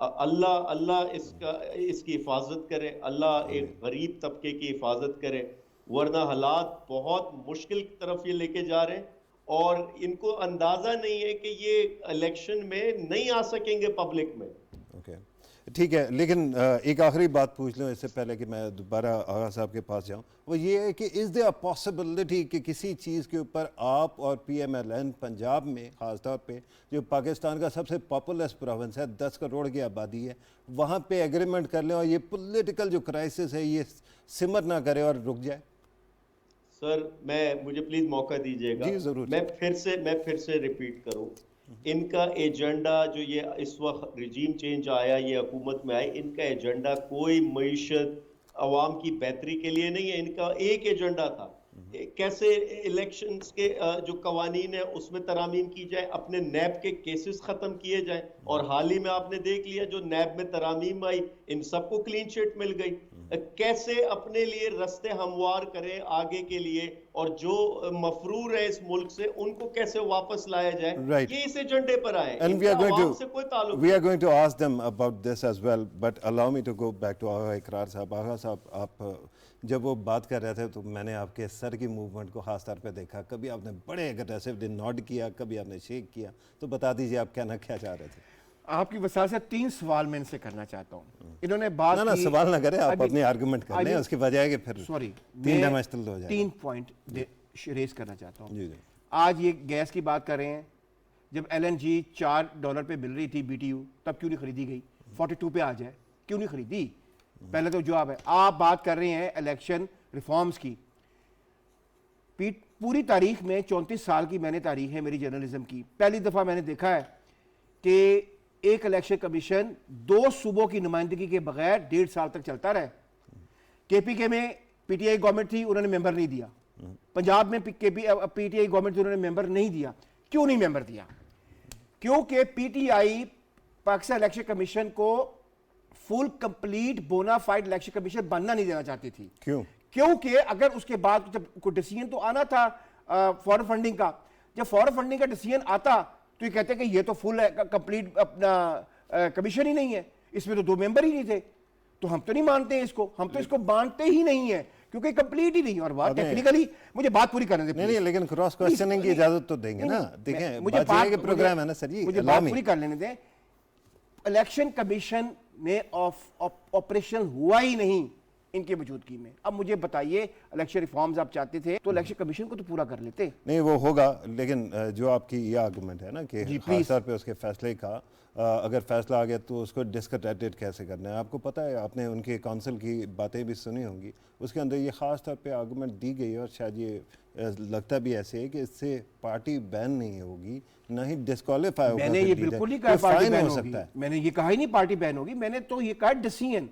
अल्लाह इसकी हिफाजत करे, अल्लाह एक गरीब तबके की हिफाजत करे, वरना हालात बहुत मुश्किल की तरफ ये लेके जा रहे हैं। और इनको अंदाजा नहीं है कि ये इलेक्शन में नहीं आ सकेंगे पब्लिक में। ओके ठीक है, लेकिन एक आखिरी बात पूछ लूँ इससे पहले कि मैं दोबारा आगा साहब के पास जाऊँ। वो ये है कि इज़ देयर पॉसिबिलिटी कि किसी चीज़ के ऊपर आप और PMLN पंजाब में ख़ास तौर पे जो पाकिस्तान का सबसे पॉपुलस प्रोविंस है, 10 करोड़ की आबादी है, वहाँ पे एग्रीमेंट कर लें और ये पॉलिटिकल जो क्राइसिस है ये सिमर ना करे और रुक जाए? सर मुझे प्लीज मौका दीजिएगा। जी जरूर। मैं फिर से रिपीट करूं, इनका एजेंडा जो ये इस वक्त रिजीम चेंज आया, ये हुकूमत में आई, इनका एजेंडा कोई मईशत अवाम की बेहतरी के लिए नहीं है। इनका एक एजेंडा था, कैसे इलेक्शंस के जो कवानीन है उसमें तरामीम की जाए, अपने नैब के केसेस खत्म किए जाए। और हाल ही में आपने देख लिया जो नैब में तरामीम आई, इन सबको क्लीन चिट मिल गई। कैसे अपने लिए रास्ते हमवार करें आगे के लिए, और जो मफरूर है इस मुल्क से उनको कैसे वापस लाया जाए, Right. ये इस एजेंडे पर आए। And we are इनका going आवाम to से कोई ताल्लुक we are going to ask them about this as well, but allow me to go back to Agha Ikrar साहब। आगा साहब, आप जब वो बात कर रहे थे तो मैंने आपके सर की मूवमेंट को खास तौर पे देखा, कभी आपने बड़े अग्रेसिवली नॉड किया, कभी आपने शेक किया, तो बता दीजिए आप कहना क्या चाह रहे थे। आपकी वसात से 3 सवाल मैं इनसे करना चाहता हूँ। इन्होंने बात ना की, सवाल ना करें, आप अभी- अपनी आर्गुमेंट कर लें, उसकी वजह है कि फिर सॉरी, 3 डैमेज हो जाएगा। 3 पॉइंट रेज करना चाहता हूँ। जी जी। आज ये गैस की बात कर रहे हैं, जब LNG $4 पे मिल रही थी BTU, तब क्यों नहीं खरीदी गई? 42 पे आ जाए, क्यों नहीं खरीदी? पहले तो जवाब है। आप बात कर रहे हैं इलेक्शन रिफॉर्म्स की। पूरी तारीख में 34 साल की मैंने तारीख है मेरी जर्नलिज्म की, पहली दफ़ा मैंने देखा है कि एक इलेक्शन कमीशन 2 सूबों की नुमाइंदगी के बगैर 1.5 साल तक चलता रहे। KPK में PTI गवर्नमेंट थी, उन्होंने मेंबर नहीं दिया। पंजाब में PTI गवर्नमेंट थी, उन्होंने मेंबर नहीं दिया। क्यों नहीं मेंबर दिया? क्योंकि PTI पाकिस्तान इलेक्शन कमीशन को full complete bona fide election commission बनना नहीं देना चाहती थी। क्यों? क्योंकि अगर उसके बाद जब कोई डिसीजन तो आना था फॉरेन फंडिंग का, जब फॉरेन फंडिंग का डिसीजन आता तो ये कहते कि ये तो फुल कंप्लीट अपना कमीशन ही नहीं है, इसमें तो 2 मेंबर ही नहीं थे। तो हम तो नहीं मानते हैं इसको, हम तो इसको मानते ही नहीं है क्योंकि कंप्लीट ही नहीं। और बात टेक्निकली, मुझे बात पूरी करने दे। नहीं, लेकिन क्रॉस क्वेश्चनिंग की इजाजत तो देंगे ना। देखें, मुझे बात के प्रोग्राम है ना सर जी, मुझे बात पूरी कर लेने दें। इलेक्शन कमीशन में ऑपरेशन हुआ ही नहीं इनके मौजूदगी में। अब मुझे बताइए, इलेक्शन रिफॉर्म्स आप चाहते थे तो इलेक्शन कमीशन को तो पूरा कर लेते। नहीं, वो होगा, लेकिन जो आपकी ये आर्गुमेंट है ना कि खास तौर पे उसके फैसले का अगर फैसला आ गया तो उसको डिस्क्रेडिट कैसे करना है। आपको पता है, आपने उनके काउंसिल की बातें भी सुनी होंगी, उसके अंदर ये ख़ास तौर पे आर्गुमेंट दी गई है, और शायद ये लगता भी ऐसे है कि इससे पार्टी बैन नहीं होगी, ना ही डिस्क्वालीफाई होगा। मैंने ये बिल्कुल नहीं कहा पार्टी बैन होगी, मैंने ये कहा ही नहीं पार्टी बैन होगी, मैंने तो ये कहा डिसीजन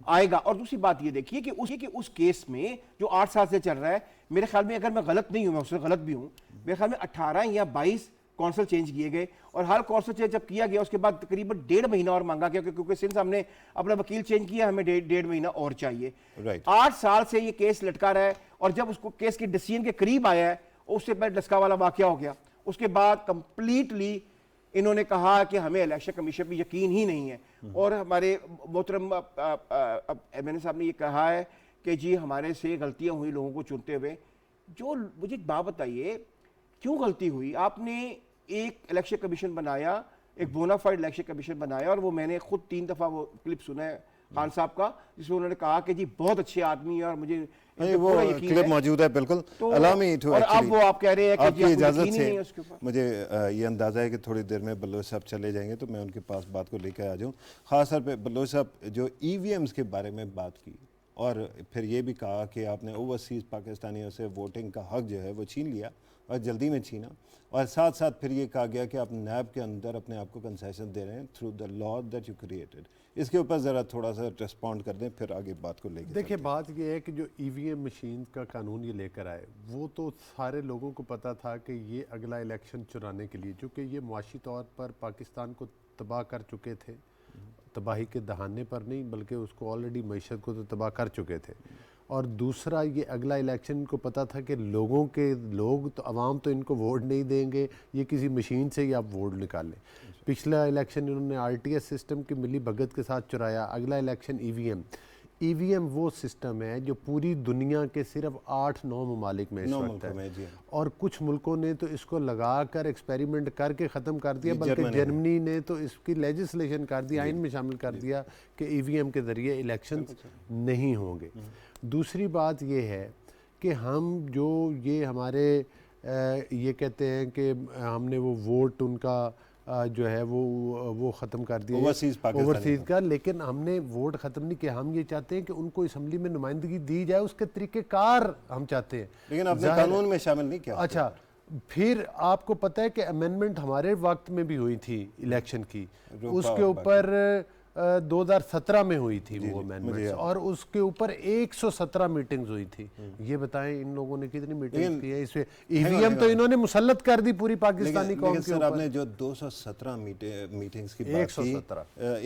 आएगा। और दूसरी बात ये देखिए कि उस केस में जो 8 साल से चल रहा है, मेरे ख्याल में अगर मैं गलत नहीं हूं, मैं उससे गलत भी हूं, मेरे ख्याल में 18 या 22 कौंसल चेंज किए गए, और हर कौंसल चेंज जब किया गया उसके बाद तकरीबन 1.5 महीना और मांगा गया, क्योंकि सिंस हमने अपना वकील चेंज किया, हमें 1.5 महीना और चाहिए। 8 साल से ये केस लटका रहा है, और जब उसको केस के डिसीजन के करीब आया है, उससे पहले डस्का वाला वाकया हो गया, उसके बाद कंप्लीटली इन्होंने कहा कि हमें इलेक्शन कमीशन पर यकीन ही नहीं है। और हमारे मोहतरम MNA साहब ने ये कहा है कि जी हमारे से गलतियां हुई लोगों को चुनते हुए। जो मुझे एक बात बताइए, क्यों गलती हुई? आपने एक इलेक्शन कमीशन बनाया, एक बोनाफाइड इलेक्शन कमीशन बनाया, और वो मैंने खुद 3 दफ़ा वो क्लिप सुना है खान साहब का, जिसमें उन्होंने कहा कि जी बहुत अच्छे आदमी है और मुझे वो क्लिप मौजूद है। बिल्कुल, अलाउ मी टू, और अब वो आप कह रहे हैं कि आपकी इजाज़त से मुझे ये अंदाज़ा है कि थोड़ी देर में बलोच साहब चले जाएंगे, तो मैं उनके पास बात को लेकर आ जाऊँ। ख़ास तौर पे बलोच साहब जो EVMs के बारे में बात की, और फिर ये भी कहा कि आपने ओवरसीज़ पाकिस्तानियों से वोटिंग का हक जो है वो छीन लिया, और जल्दी में छीना, और साथ साथ फिर ये कहा गया कि आप नैब के अंदर अपने आप को कंसेशन दे रहे हैं through the law that you created. इसके ऊपर ज़रा थोड़ा सा रिस्पॉन्ड कर दें, फिर आगे बात को लेकर। देखिए, बात ये है कि जो EVM मशीन का कानून ये लेकर आए, वो तो सारे लोगों को पता था कि ये अगला इलेक्शन चुराने के लिए, चूँकि ये मुआशी तौर पर पाकिस्तान को तबाह कर चुके थे, तबाही के दहाने पर नहीं बल्कि उसको ऑलरेडी मईशत को तो तबाह कर चुके थे। और दूसरा, ये अगला इलेक्शन को पता था कि लोग तो अवाम तो इनको वोट नहीं देंगे, ये किसी मशीन से ही आप वोट निकालें। पिछला इलेक्शन इन्होंने RTS सिस्टम की मिली भगत के साथ चुराया, अगला इलेक्शन EVM वो सिस्टम है जो पूरी दुनिया के सिर्फ 8-9 ममालिक में इस वक्त है, और कुछ मुल्कों ने तो इसको लगा कर एक्सपेरिमेंट करके ख़त्म कर दिया, बल्कि जर्मनी ने तो इसकी लेजिस्लेशन कर दी, आइन में शामिल कर दिया कि EVM के ज़रिए इलेक्शन नहीं होंगे। दूसरी बात ये है कि हम जो ये हमारे ये कहते हैं कि हमने वो वोट उनका जो है वो ख़त्म कर दिया ओवरसीज़ का, लेकिन हमने वोट ख़त्म नहीं किया। हम ये चाहते हैं कि उनको असम्बली में नुमाइंदगी दी जाए, उसके तरीक़ेकार हम चाहते हैं, लेकिन आपने कानून में शामिल नहीं किया। अच्छा, फिर आपको पता है कि अमेंडमेंट हमारे वक्त में भी हुई थी इलेक्शन की, उसके ऊपर 2017 में हुई थी वो मुझे अमेंडमेंट्स, याद और उसके ऊपर 117 मीटिंग्स हुई थी। ये बताएं इन लोगों ने कितनी मीटिंग्स की है इस पे? ईवीएम तो इन्होंने मुसल्लत कर दी पूरी पाकिस्तानी लेकिन, कौम लेकिन के सर ऊपर। आपने जो 217 मीटिंग्स की बात की,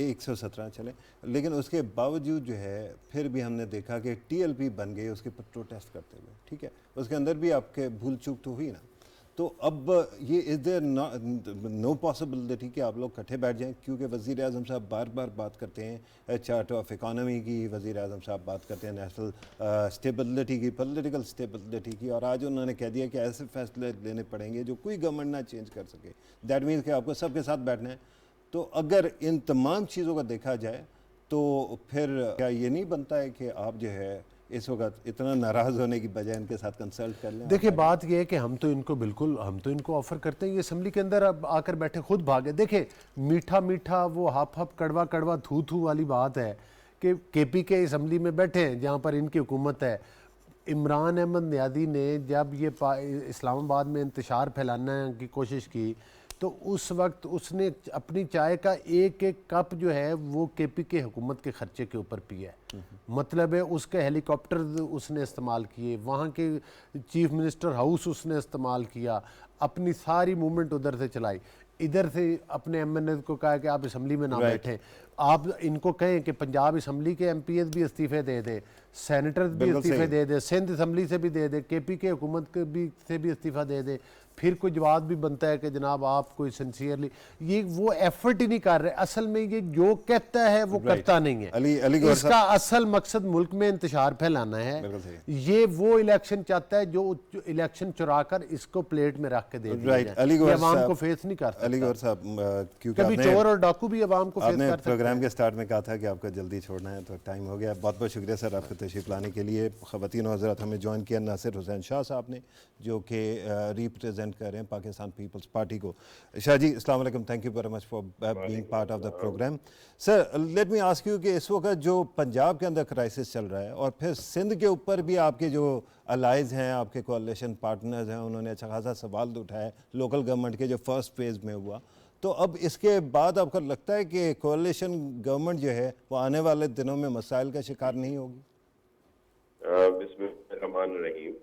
117 चले, लेकिन उसके बावजूद जो है फिर भी हमने देखा कि टीएलपी बन गई उसके ऊपर प्रोटेस्ट करते हुए, ठीक है, उसके अंदर भी आपके भूल चूक तो हुई ना। तो अब ये इज देयर नो पॉसिबिलिटी कि आप लोग इकट्ठे बैठ जाएं, क्योंकि वज़ीर आज़म साहब बार बार बात करते हैं चार्ट ऑफ इकानमी की, वज़ीर आज़म साहब बात करते हैं नेशनल स्टेबिलिटी की, पॉलिटिकल स्टेबिलिटी की, और आज उन्होंने कह दिया कि ऐसे फैसले लेने पड़ेंगे जो कोई गवर्नमेंट ना चेंज कर सके। दैट मीन्स कि आपको सबके साथ बैठना है। तो अगर इन तमाम चीज़ों का देखा जाए तो फिर क्या ये नहीं बनता है कि आप जो है इस वक्त इतना नाराज़ होने की बजाय इनके साथ कंसल्ट कर लें? देखिए बात यह है कि हम तो इनको ऑफर करते हैं, ये असम्बली के अंदर अब आकर बैठे, खुद भागे। देखिए मीठा मीठा वो हप हप कड़वा कड़वा थू थू वाली बात है कि केपी के असम्बली में बैठे हैं जहाँ पर इनकी हुकूमत है। इमरान अहमद नियादी ने जब ये इस्लामाबाद में इंतशार फैलाने की कोशिश की तो उस वक्त उसने अपनी चाय का एक एक कप जो है वो केपी के हुकूमत के खर्चे के ऊपर पिया है। मतलब है उसके हेलीकॉप्टर उसने इस्तेमाल किए, वहाँ के चीफ मिनिस्टर हाउस उसने इस्तेमाल किया, अपनी सारी मूवमेंट उधर से चलाई। इधर से अपने एमएनए को कहा कि आप असम्बली में ना बैठें, आप इनको कहें कि पंजाब असम्बली के एमपीएस भी इस्तीफे दे दें, सेनेटर भी इस्तीफे दे दें, सिंध असम्बली से भी दे दें, केपी के हुकूमत के भी से भी इस्तीफा दे दें, फिर कोई जवाब भी बनता है कि जनाब आप कोई सिंसियरली, ये वो एफर्ट ही नहीं कर रहे। असल में ये जो कहता है वो करता नहीं है। इसका असल मकसद मुल्क में इंतशार फैलाना है। ये वो इलेक्शन चाहता है जो इलेक्शन चुरा कर इसको प्लेट में रख के दे दिया जाए। ये अवाम को फेस नहीं कर सकता। अलीगौर साहब, क्योंकि कभी चोर और डाकू भी अवाम को फेस कर सकते हैं। प्रोग्राम के स्टार्ट में कहा था कि आपको जल्दी छोड़ना है, तो टाइम हो गया। बहुत बहुत शुक्रिया सर आपको तशरीफ लाने के लिए। ख़वातीन और हज़रात, हमें ज्वाइन किया नासिर हुसैन शाह साहब ने, जो कि रिप्रेजेंट कर रहे हैं पाकिस्तान पीपल्स पार्टी को। शाह जी, अस्सलाम वालेकुम, thank you very much for being part of the programme. Sir let me ask you कि इस वक्त जो पंजाब के अंदर क्राइसिस चल रहा है और फिर सिंध के ऊपर भी आपके जो अलाइज हैं, आपके कोalition पार्टनर्स हैं, उन्होंने अच्छा खासा सवाल उठाया लोकल गवर्नमेंट के जो फर्स्ट फेज़ में हुआ। तो अब इसके बाद आपको लगता है कि कोalition गवर्नमेंट जो है वो आने वाले दिनों में मसाइल का शिकार नहीं होगी? बिस्मिल्लाहिर्रहमानिर्रहीम,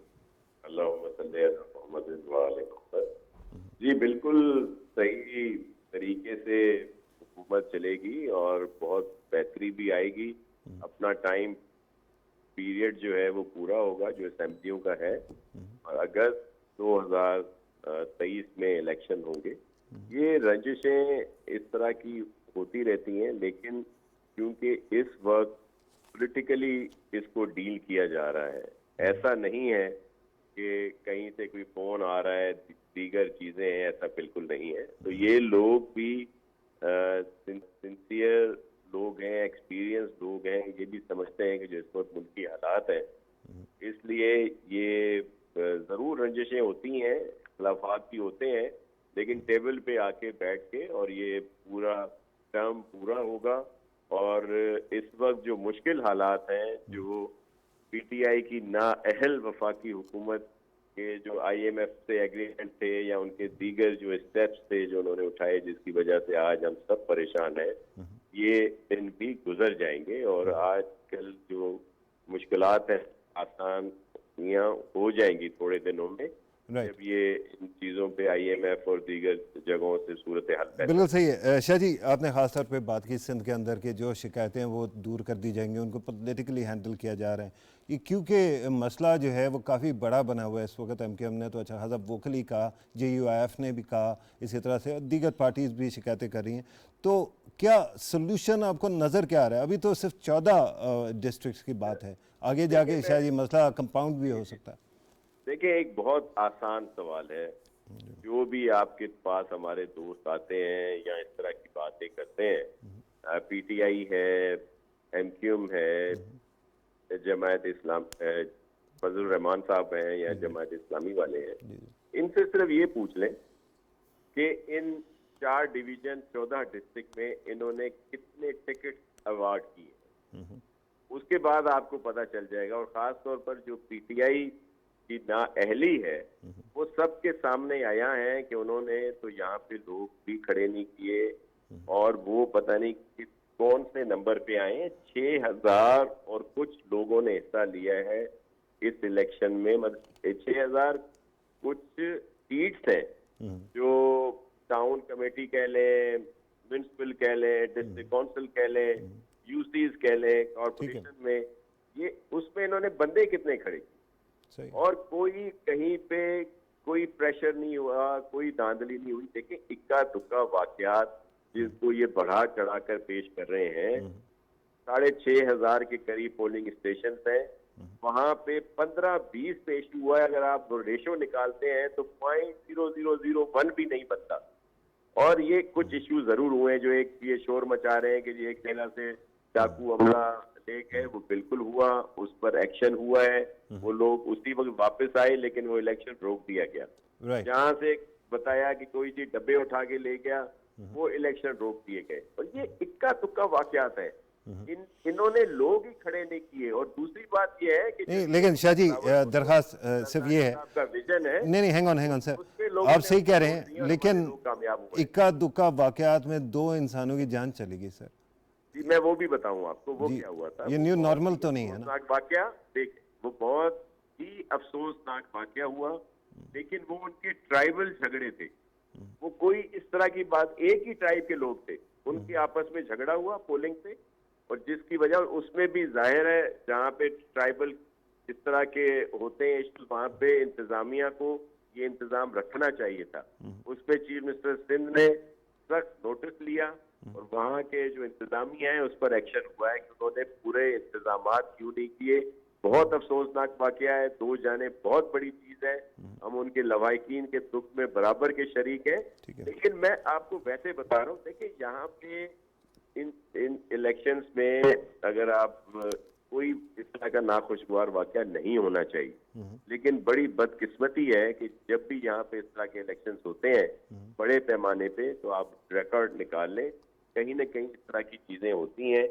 अल्लाहुम्मा सल्ली अला मुहम्मद व आले मुहम्मद। जी बिल्कुल सही तरीके से हुकूमत चलेगी और बहुत बेहतरी भी आएगी। अपना टाइम पीरियड जो है वो पूरा होगा जो असेंबलियों का है, और अगस्त 2023 में इलेक्शन होंगे। ये रंजिशें इस तरह की होती रहती हैं, लेकिन क्योंकि इस वक्त पॉलिटिकली इसको डील किया जा रहा है, ऐसा नहीं है कि कहीं से कोई फोन आ रहा है, दीगर चीजें हैं, ऐसा बिल्कुल नहीं है। तो ये लोग भी सिंसियर लोग हैं, एक्सपीरियंस लोग हैं, ये भी समझते हैं कि जो इस वक्त मुल्क की हालात है, इसलिए ये जरूर रंजिशें होती हैं, खिलाफात भी होते हैं, लेकिन टेबल पे आके बैठ के और ये पूरा टर्म पूरा होगा। और इस वक्त जो मुश्किल हालात हैं, जो पीटीआई की नाअहल वफाकी हुकूमत के जो आईएमएफ से एग्रीमेंट थे या उनके दीगर जो स्टेप्स थे जो उन्होंने उठाए, जिसकी वजह से आज हम सब परेशान हैं, ये दिन भी गुजर जाएंगे और आजकल जो मुश्किलात हैं आसान हो जाएंगी थोड़े दिनों में, जब ये इन चीज़ों पे आईएमएफ और दीगर जगहों से सूरत हाल। बिल्कुल सही है शाह जी, आपने ख़ास तौर पे बात की सिंध के अंदर के जो शिकायतें हैं वो दूर कर दी जाएंगी, उनको पॉलिटिकली हैंडल किया जा रहा है। ये क्योंकि मसला जो है वो काफ़ी बड़ा बना हुआ है इस वक्त। एमकेएम ने तो अच्छा खासा वोकली कहा, जेयूआईएफ ने भी कहा, इसी तरह से दीगर पार्टीज़ भी शिकायतें कर रही हैं। तो क्या सोल्यूशन आपको नज़र क्या आ रहा है? अभी तो सिर्फ 14 डिस्ट्रिक्ट्स की बात है, आगे जाके शायद ये मसला कंपाउंड भी हो सकता है। देखिए, एक बहुत आसान सवाल है। जो भी आपके पास हमारे दोस्त आते हैं या इस तरह की बातें करते हैं, पीटीआई है, एमक्यूएम है, जमायत इस्लाम, फजल रहमान साहब हैं या जमायत इस्लामी वाले हैं, इनसे सिर्फ ये पूछ लें कि इन 4 डिवीजन 14 डिस्ट्रिक्ट में इन्होंने कितने टिकट अवार्ड किए, उसके बाद आपको पता चल जाएगा। और खास तौर पर जो पीटीआई की नाअहली है वो सबके सामने आया है कि उन्होंने तो यहाँ पे लोग भी खड़े नहीं किए और वो पता नहीं कौन से नंबर पे आए हैं। 6,000 और कुछ लोगों ने हिस्सा लिया है इस इलेक्शन में। मतलब 6,000 कुछ सीट्स हैं जो टाउन कमेटी कह लें, म्युनिसिपल कह लें, डिस्ट्रिक्ट काउंसिल कह लें, यूसीज कह लें, कॉर्पोरेशन में, ये उसमें इन्होंने बंदे कितने खड़े किए सही। और कोई कहीं पे कोई प्रेशर नहीं हुआ, कोई धांधली नहीं हुई। देखिए इक्का दुक्का वाकयात जिसको ये बढ़ा चढ़ा कर पेश कर रहे हैं, 6,500 के करीब पोलिंग स्टेशन हैं, वहां पे 15-20 पे इशू हुआ है। अगर आप रेशो निकालते हैं तो 0.0001 भी नहीं बनता। और ये कुछ इश्यू जरूर हुए हैं जो एक ये शोर मचा रहे हैं कि ये एक सेना से डाकू हमला ले गए, वो बिल्कुल हुआ, उस पर एक्शन हुआ है, वो लोग उसी वक्त वापस आए, लेकिन वो इलेक्शन रोक दिया गया। राइट। जहां से बताया कि कोई चीज डब्बे उठा के ले गया, वो इलेक्शन रोक दिए गए। और ये इक्का तुक्का वाकयात है, इन्होंने लोग ही खड़े नहीं किए। और दूसरी बात ये है कि नहीं, लेकिन शाह जी दरखास्त सिर्फ ये है, आपका विजन है, नहीं हैंग ऑन सर, उसपे लोगों आप ने सही कह रहे वोट दिया हैं, और लेकिन हमारे लोग कामयाब हुए। इक्का दुक्का वाकयात में 2 इंसानों की जान चली गई सर। जी मैं वो भी बताऊं आपको वो जी, क्या हुआ था। ये वो न्यू बहुत नॉर्मल ही तो नहीं है ना? अफसोसनाक वाकया, देखिए वो बहुत ही अफसोसनाक वाकया हुआ, लेकिन वो उनके ट्राइबल झगड़े थे। वो कोई इस तरह की बात, एक ही ट्राइब के लोग थे, उनके आपस में झगड़ा हुआ पोलिंग पे, और जिसकी वजह उसमें भी जाहिर है जहाँ पे ट्राइबल इस तरह के होते हैं इश्यूज, वहाँ पे इंतजामिया को ये इंतजाम रखना चाहिए था। उस पे चीफ मिनिस्टर सिंध ने सख्त नोटिस लिया और वहाँ के जो इंतजामिया है उस पर एक्शन हुआ है कि उन्होंने पूरे इंतजाम क्यों नहीं किए। बहुत अफसोसनाक वाकया है, 2 जाने बहुत बड़ी चीज है, हम उनके लवाहिकीन के दुख में बराबर के शरीक हैं। लेकिन मैं आपको वैसे बता रहा हूँ, देखिए यहाँ पे इन इलेक्शंस में अगर आप कोई इस तरह का नाखुशगवार वाकया नहीं होना चाहिए, लेकिन बड़ी बदकिस्मती है कि जब भी यहाँ पे इस तरह के इलेक्शंस होते हैं बड़े पैमाने पे, तो आप रिकॉर्ड निकाल लें, कहीं ना कहीं इस तरह की चीजें होती हैं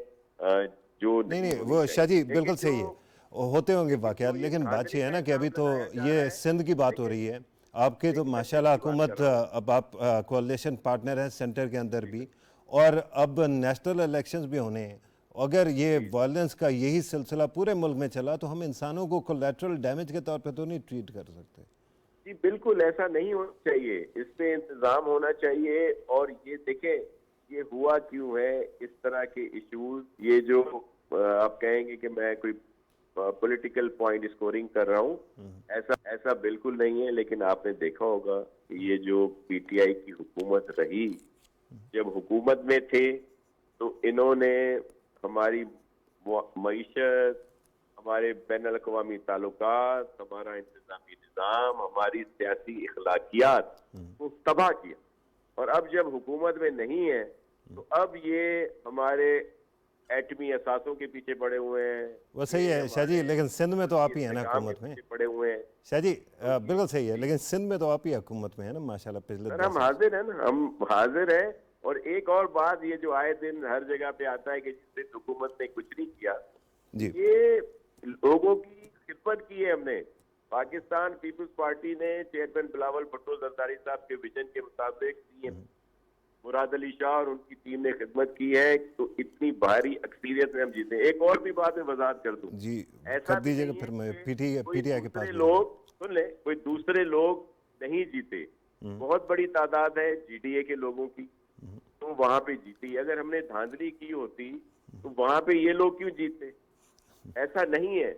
जो नहीं होनी वो चाहिए। शाह जी लेकिन बिल्कुल सही है, जो- होते होंगे वाकयात, जो ये लेकिन बात धांधली ये है ना का कि अभी इल्जाम तो लगाया जा ये रहा है, सिंध की बात हो रही है, आपके तो देखिए, मैं माशाल्लाह सिंध की बात हुकूमत, कर रहा हूँ। अब आप कोalition पार्टनर हैं सेंटर के अंदर भी, और अब नेशनल इलेक्शंस भी होने हैं। अगर ये वायलेंस का यही सिलसिला पूरे मुल्क में चला तो हम इंसानों को कोलेटरल डैमेज के तौर पे तो नहीं ट्रीट कर सकते। जी बिल्कुल ऐसा नहीं होना चाहिए, इस पे इंतजाम होना चाहिए। और ये देखें ये हुआ क्यों है, इस तरह के इश्यूज, ये जो आप कहेंगे कि मैं कोई पॉलिटिकल पॉइंट स्कोरिंग कर रहा हूँ, ऐसा बिल्कुल नहीं है। लेकिन आपने देखा होगा कि ये जो पीटीआई की हुकूमत रही, जब हुकूमत में थे तो इन्होंने हमारी मईशत, हमारे बैन अल-अक़वामी ताल्लुकात, हमारा इंतजामी निज़ाम, हमारी सियासी इखलाकियात को तबाह किया। और अब जब हुकूमत में नहीं है तो अब ये हमारे एटमी असासों के पीछे पड़े हुए हैं। वो सही है शाह जी, लेकिन सिंध में तो आप ही है ना हुकूमत में। पड़े हुए हैं शाह जी बिल्कुल सही है, लेकिन सिंध में तो आप ही हुकूमत में है ना माशाल्लाह पिछले सर। 10 हम साल। हाजिर हैं ना, हम हाजिर हैं। और एक और बात, ये जो आए दिन हर जगह पे आता है कि जिस दिन हुकूमत ने कुछ नहीं किया, जी ये लोगों की खिदमत की है हमने। पाकिस्तान पीपल्स पार्टी ने चेयरमैन बिलावल भुट्टो जरदारी साहब के विजन के मुताबिक मुराद अली शाह और उनकी टीम ने खिदमत की है, तो इतनी भारी अक्सरियत में हम जीते। एक और भी बात मैं वजाहत कर दूं, जी ऐसा कर भी दीजिएगा, नहीं फिर है मैं कि पीटीआई के पास दूसरे लोग, सुन ले, कोई दूसरे लोग नहीं जीते। बहुत बड़ी तादाद है जीडीए के लोगों की, तो वहां पे जीती। अगर हमने धांधली की होती तो वहां पे ये लोग क्यों जीते? ऐसा नहीं है।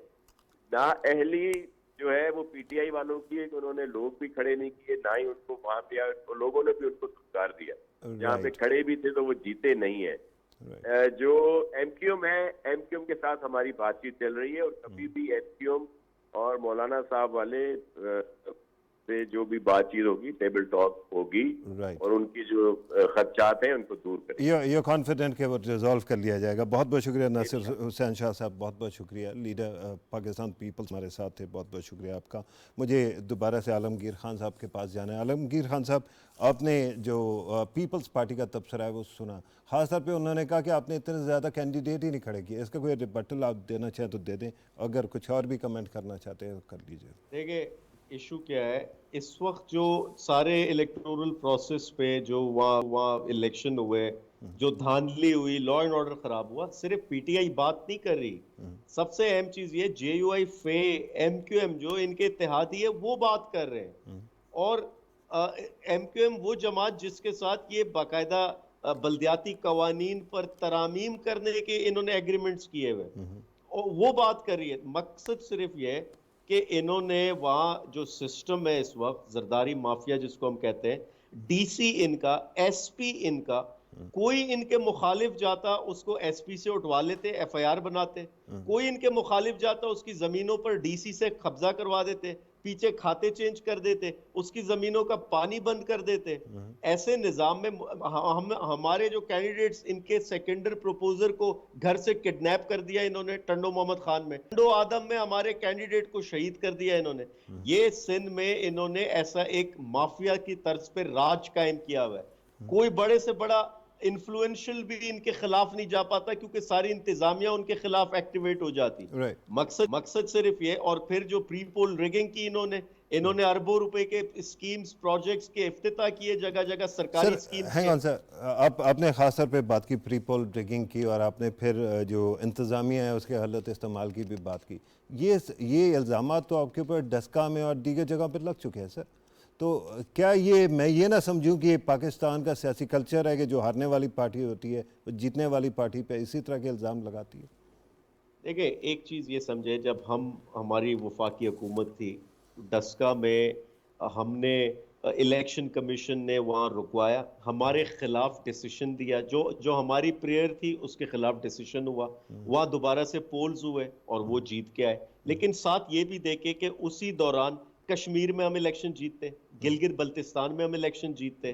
नाअहली जो है वो पीटीआई वालों की है कि उन्होंने लोग भी खड़े नहीं किए, ना ही उनको वहां पे तो लोगों ने भी उनको धुतकार दिया। जहाँ पे खड़े भी थे तो वो जीते नहीं है। जो एमक्यूएम है, एमक्यूएम के साथ हमारी बातचीत चल रही है, और कभी भी एमक्यूएम और मौलाना साहब वाले से जो भी बातचीत होगी, टेबल टॉक होगी, और उनकी जो खदशात हैं उनको दूर करेंगे। ये कॉन्फिडेंट कि वो रिजॉल्व कर लिया जाएगा। बहुत बहुत शुक्रिया नासिर हुसैन शाह साहब, बहुत बहुत शुक्रिया। लीडर पाकिस्तान पीपल्स हमारे साथ थे, बहुत बहुत शुक्रिया आपका। मुझे दोबारा से आलमगीर खान साहब के पास जाना है। आलमगीर खान साहब, आपने जो पीपल्स पार्टी का तबसरा है वो सुना, खासतौर पे उन्होंने कहा कि आपने इतने ज़्यादा कैंडिडेट ही नहीं खड़े किए। इसका कोई रिबटल आप देना चाहें तो दे दें, अगर कुछ और भी कमेंट करना चाहते हैं तो कर लीजिए। देखिए इशू क्या है, इस वक्त जो सारे इलेक्टोरल प्रोसेस पे जो वहाँ इलेक्शन हुए, जो धांधली हुई, लॉ एंड ऑर्डर खराब हुआ, सिर्फ पीटीआई बात नहीं कर रही। सबसे अहम चीज ये जेयूआई, फे, एमक्यूएम जो इनके इत्तेहादी है वो बात कर रहे हैं। और एमक्यूएम वो जमात जिसके साथ ये बाकायदा बल्दियाती कवानीन पर तरामीम करने के इन्होंने एग्रीमेंट्स किए हुए, और वो बात कर रही है। मकसद सिर्फ ये है कि इन्होंने वहाँ जो सिस्टम है इस वक्त, जरदारी माफिया जिसको हम कहते हैं, डीसी इनका, एसपी इनका, कोई इनके मुखालिफ जाता उसको एसपी से उठवा लेते, एफआईआर बनाते, कोई इनके मुखालिफ जाता उसकी जमीनों पर डीसी से कब्जा करवा देते, पीछे खाते चेंज कर देते, उसकी जमीनों का पानी बंद कर देते। ऐसे निजाम में हमारे जो कैंडिडेट्स, इनके सेकेंडर प्रपोजर को घर से किडनैप कर दिया इन्होंने, टंडो मोहम्मद खान में, टंडो आदम में हमारे कैंडिडेट को शहीद कर दिया इन्होंने। ये सिंध में इन्होंने ऐसा एक माफिया की तर्ज पे राज कायम किया हुआ है। कोई बड़े से बड़ा इन्फ्लुएंशियल भी इनके खिलाफ नहीं जा पाता क्योंकि सारी इंतजामिया उनके खिलाफ एक्टिवेट हो जाती। मकसद सिर्फ ये। और फिर जो प्री पोल रिगिंग की इन्होंने अरबों रुपए के स्कीम्स, प्रोजेक्ट्स के इफ्तिताह किए, जगह जगह सरकारी स्कीम्स। आपने खास तौर पे बात की प्री पोल रिगिंग की, और आपने फिर जो इंतजामिया है उसके गलत इस्तेमाल की भी बात की। ये इल्ज़ामात तो आपके ऊपर डस्का में और दीगर जगह पर लग चुके हैं सर। तो क्या मैं ये ना समझूं कि पाकिस्तान का सियासी कल्चर है कि जो हारने वाली पार्टी होती है वो जीतने वाली पार्टी पे इसी तरह के इल्ज़ाम लगाती है? देखिए, एक चीज़ ये समझे, जब हमारी वफाकी हुकूमत थी, डस्का में हमने इलेक्शन कमीशन ने वहाँ रुकवाया, हमारे खिलाफ डिसीजन दिया, जो हमारी प्रेयर थी उसके खिलाफ डिसीजन हुआ, वहाँ दोबारा से पोल्स हुए और वो जीत के आए। लेकिन साथ ये भी देखे कि उसी दौरान कश्मीर में हम इलेक्शन जीतते, गिलगित बल्तिस्तान में हम इलेक्शन जीतते,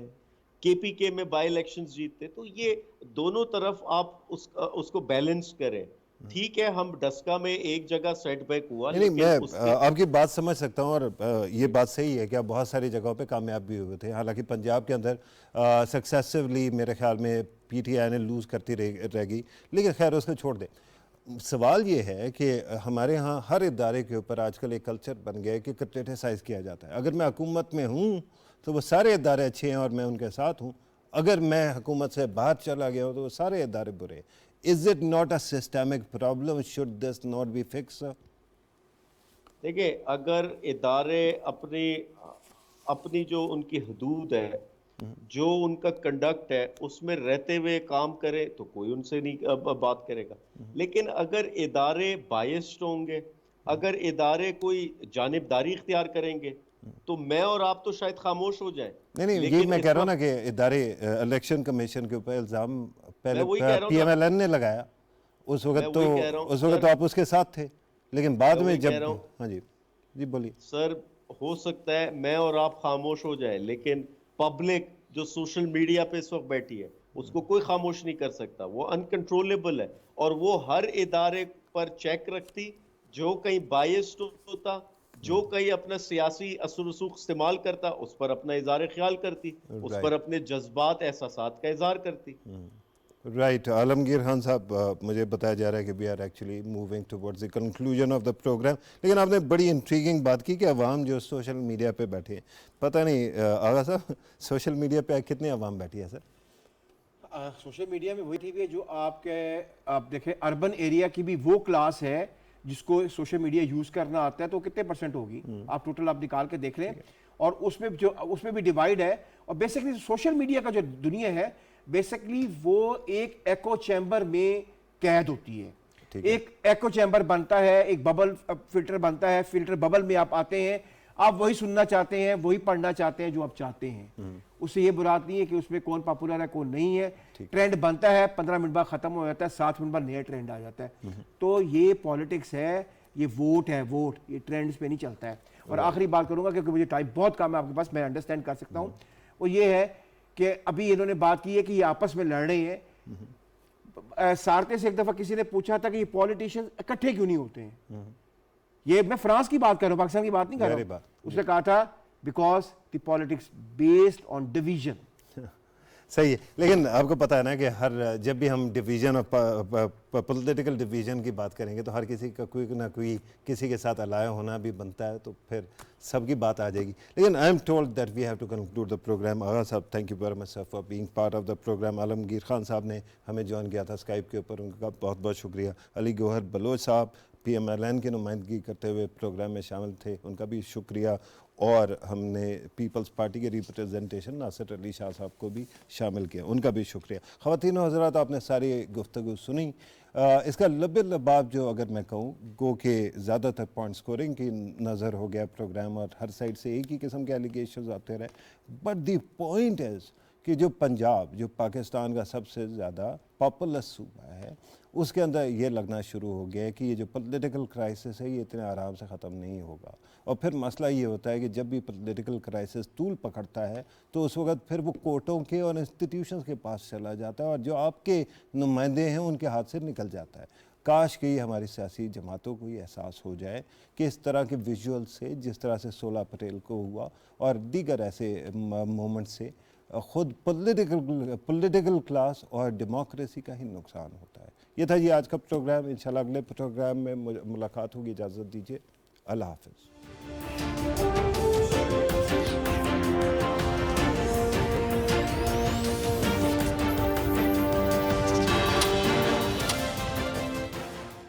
केपीके में बाई इलेक्शंस जीतते। तो ये दोनों तरफ आप उसको बैलेंस करें। ठीक है, हम डस्का में एक जगह सेटबैक हुआ, नहीं, मैं आपकी बात समझ सकता हूँ, और ये बात सही है कि आप बहुत सारी जगहों पे कामयाब भी हुए थे। हालांकि पंजाब के अंदर सक्सेसिवली मेरे ख्याल में पीटीआई ने लूज़ करती रहेगी, लेकिन खैर उसको छोड़ दें। सवाल ये है कि हमारे यहाँ हर इदारे के ऊपर आजकल एक कल्चर बन गया है कि क्रिटिसाइज़ किया जाता है। अगर मैं हुकूमत में हूँ तो वो सारे इदारे अच्छे हैं और मैं उनके साथ हूँ, अगर मैं हुकूमत से बाहर चला गया हूँ तो वो सारे इदारे बुरे हैं। Is it not a systemic problem? Should this not be fix? देखिए, अगर इदारे अपनी जो उनकी हदूद है, जो उनका कंडक्ट है, उसमें रहते हुए काम करे तो कोई उनसे नहीं बात करेगा। लेकिन अगर इदारे बायस्ड होंगे, अगर इदारे कोई जानिबदारी इख्तियार करेंगे, तो मैं और आप तो शायद खामोश हो जाएं। नहीं, ये मैं कह रहा हूँ ना कि इदारे, इलेक्शन कमीशन के ऊपर इल्ज़ाम पहले पीएमएलएन ने लगाया, उस वक्त तो आप उसके साथ थे, लेकिन बाद में जब, हाँ जी बोलिए सर, हो सकता है मैं और आप खामोश हो जाए, लेकिन पब्लिक जो सोशल मीडिया पे इस वक्त बैठी है उसको कोई खामोश नहीं कर सकता। वो अनकंट्रोलेबल है और वो हर इदारे पर चेक रखती, जो कहीं बायस्ड होता, जो कहीं अपना सियासी असर रसूख इस्तेमाल करता, उस पर अपना इज़हार ख्याल करती, उस पर अपने जज्बात, एहसासात का इज़हार करती। राइट। आलमगीर खान साहब, मुझे बताया जा रहा है कि we are actually moving towards the conclusion of the programme, लेकिन आपने बड़ी इंट्रीगिंग बात की कि अवाम जो सोशल मीडिया पे बैठे हैं, पता नहीं आगा साहब सोशल मीडिया पे कितने अवाम बैठी है सर? सोशल मीडिया में वही ठीक है जो आप देखें, अर्बन एरिया की भी वो क्लास है जिसको सोशल मीडिया यूज़ करना आता है, तो कितने परसेंट होगी? आप टोटल आप निकाल के देख लें, और उसमें भी डिवाइड है। और बेसिकली सोशल मीडिया का जो दुनिया है, बेसिकली वो एक एको चैम्बर में कैद होती है। एक एको चैम्बर बनता है, एक बबल फिल्टर बनता है, फिल्टर बबल में आप आते हैं, आप वही सुनना चाहते हैं, वही पढ़ना चाहते हैं जो आप चाहते हैं। उससे ये बुरात नहीं है कि उसमें कौन पॉपुलर है कौन नहीं है। ट्रेंड बनता है, 15 मिनट बाद खत्म हो जाता है, 7 मिनट बाद नया ट्रेंड आ जाता है। तो ये पॉलिटिक्स है, ये वोट है, वोट ये ट्रेंड्स पे नहीं चलता है। और आखिरी बात करूंगा क्योंकि मुझे टाइम बहुत कम है आपके पास, मैं अंडरस्टैंड कर सकता हूँ, वो ये है कि अभी इन्होंने बात की है कि ये आपस में लड़ रहे हैं। सारते से एक दफा किसी ने पूछा था कि ये पॉलिटिशियन इकट्ठे क्यों नहीं होते हैं। ये मैं फ्रांस की बात कर रहा हूँ, पाकिस्तान की बात नहीं कर रहा हूँ। उसने कहा था because the politics based on division. सही है, लेकिन आपको पता है ना कि जब भी हम डिवीज़न ऑफ पॉलिटिकल डिवीज़न की बात करेंगे तो हर किसी का कोई ना कोई किसी के साथ अलाय होना भी बनता है, तो फिर सबकी बात आ जाएगी। लेकिन I am told that we have to conclude the programme. Agha sahab, thank you very much sir for being part of the programme. Alamgir Khan sahab ने हमें ज्वाइन किया था स्काइप के ऊपर, उनका बहुत बहुत शुक्रिया। अली गौहर बलोच साहब PMLN की नुमाइंदगी करते हुए प्रोग्राम में शामिल थे, उनका भी शुक्रिया। और हमने पीपल्स पार्टी के रिप्रेजेंटेशन नासिर अली शाह साहब को भी शामिल किया, उनका भी शुक्रिया। ख़वातीन और हज़रात, आपने सारी गुफ्तगू सुनी। इसका लबे लबाब जो अगर मैं कहूँ गो के ज़्यादातर पॉइंट स्कोरिंग की नज़र हो गया प्रोग्राम, और हर साइड से एक ही किस्म के एलिगेशंस आते रहे। बट द पॉइंट इज़ कि जो पंजाब, जो पाकिस्तान का सबसे ज़्यादा पॉपुलस सूबा है, उसके अंदर ये लगना शुरू हो गया है कि ये जो पॉलिटिकल क्राइसिस है ये इतने आराम से ख़त्म नहीं होगा। और फिर मसला ये होता है कि जब भी पॉलिटिकल क्राइसिस तूल पकड़ता है तो उस वक्त फिर वो कोर्टों के और इंस्टीट्यूशंस के पास चला जाता है, और जो आपके नुमाइंदे हैं उनके हाथ से निकल जाता है। काश कि हमारी सियासी जमातों को ये एहसास हो जाए कि इस तरह के विजुअल से, जिस तरह से 16 अप्रैल को हुआ और दीगर ऐसे मोमेंट से, ख़ुद पॉलिटिकल क्लास और डेमोक्रेसी का ही नुकसान होता है। ये था जी आज का प्रोग्राम। इंशाल्लाह अगले प्रोग्राम में मुलाकात होगी। इजाज़त दीजिए। अल्लाह हाफ़िज़।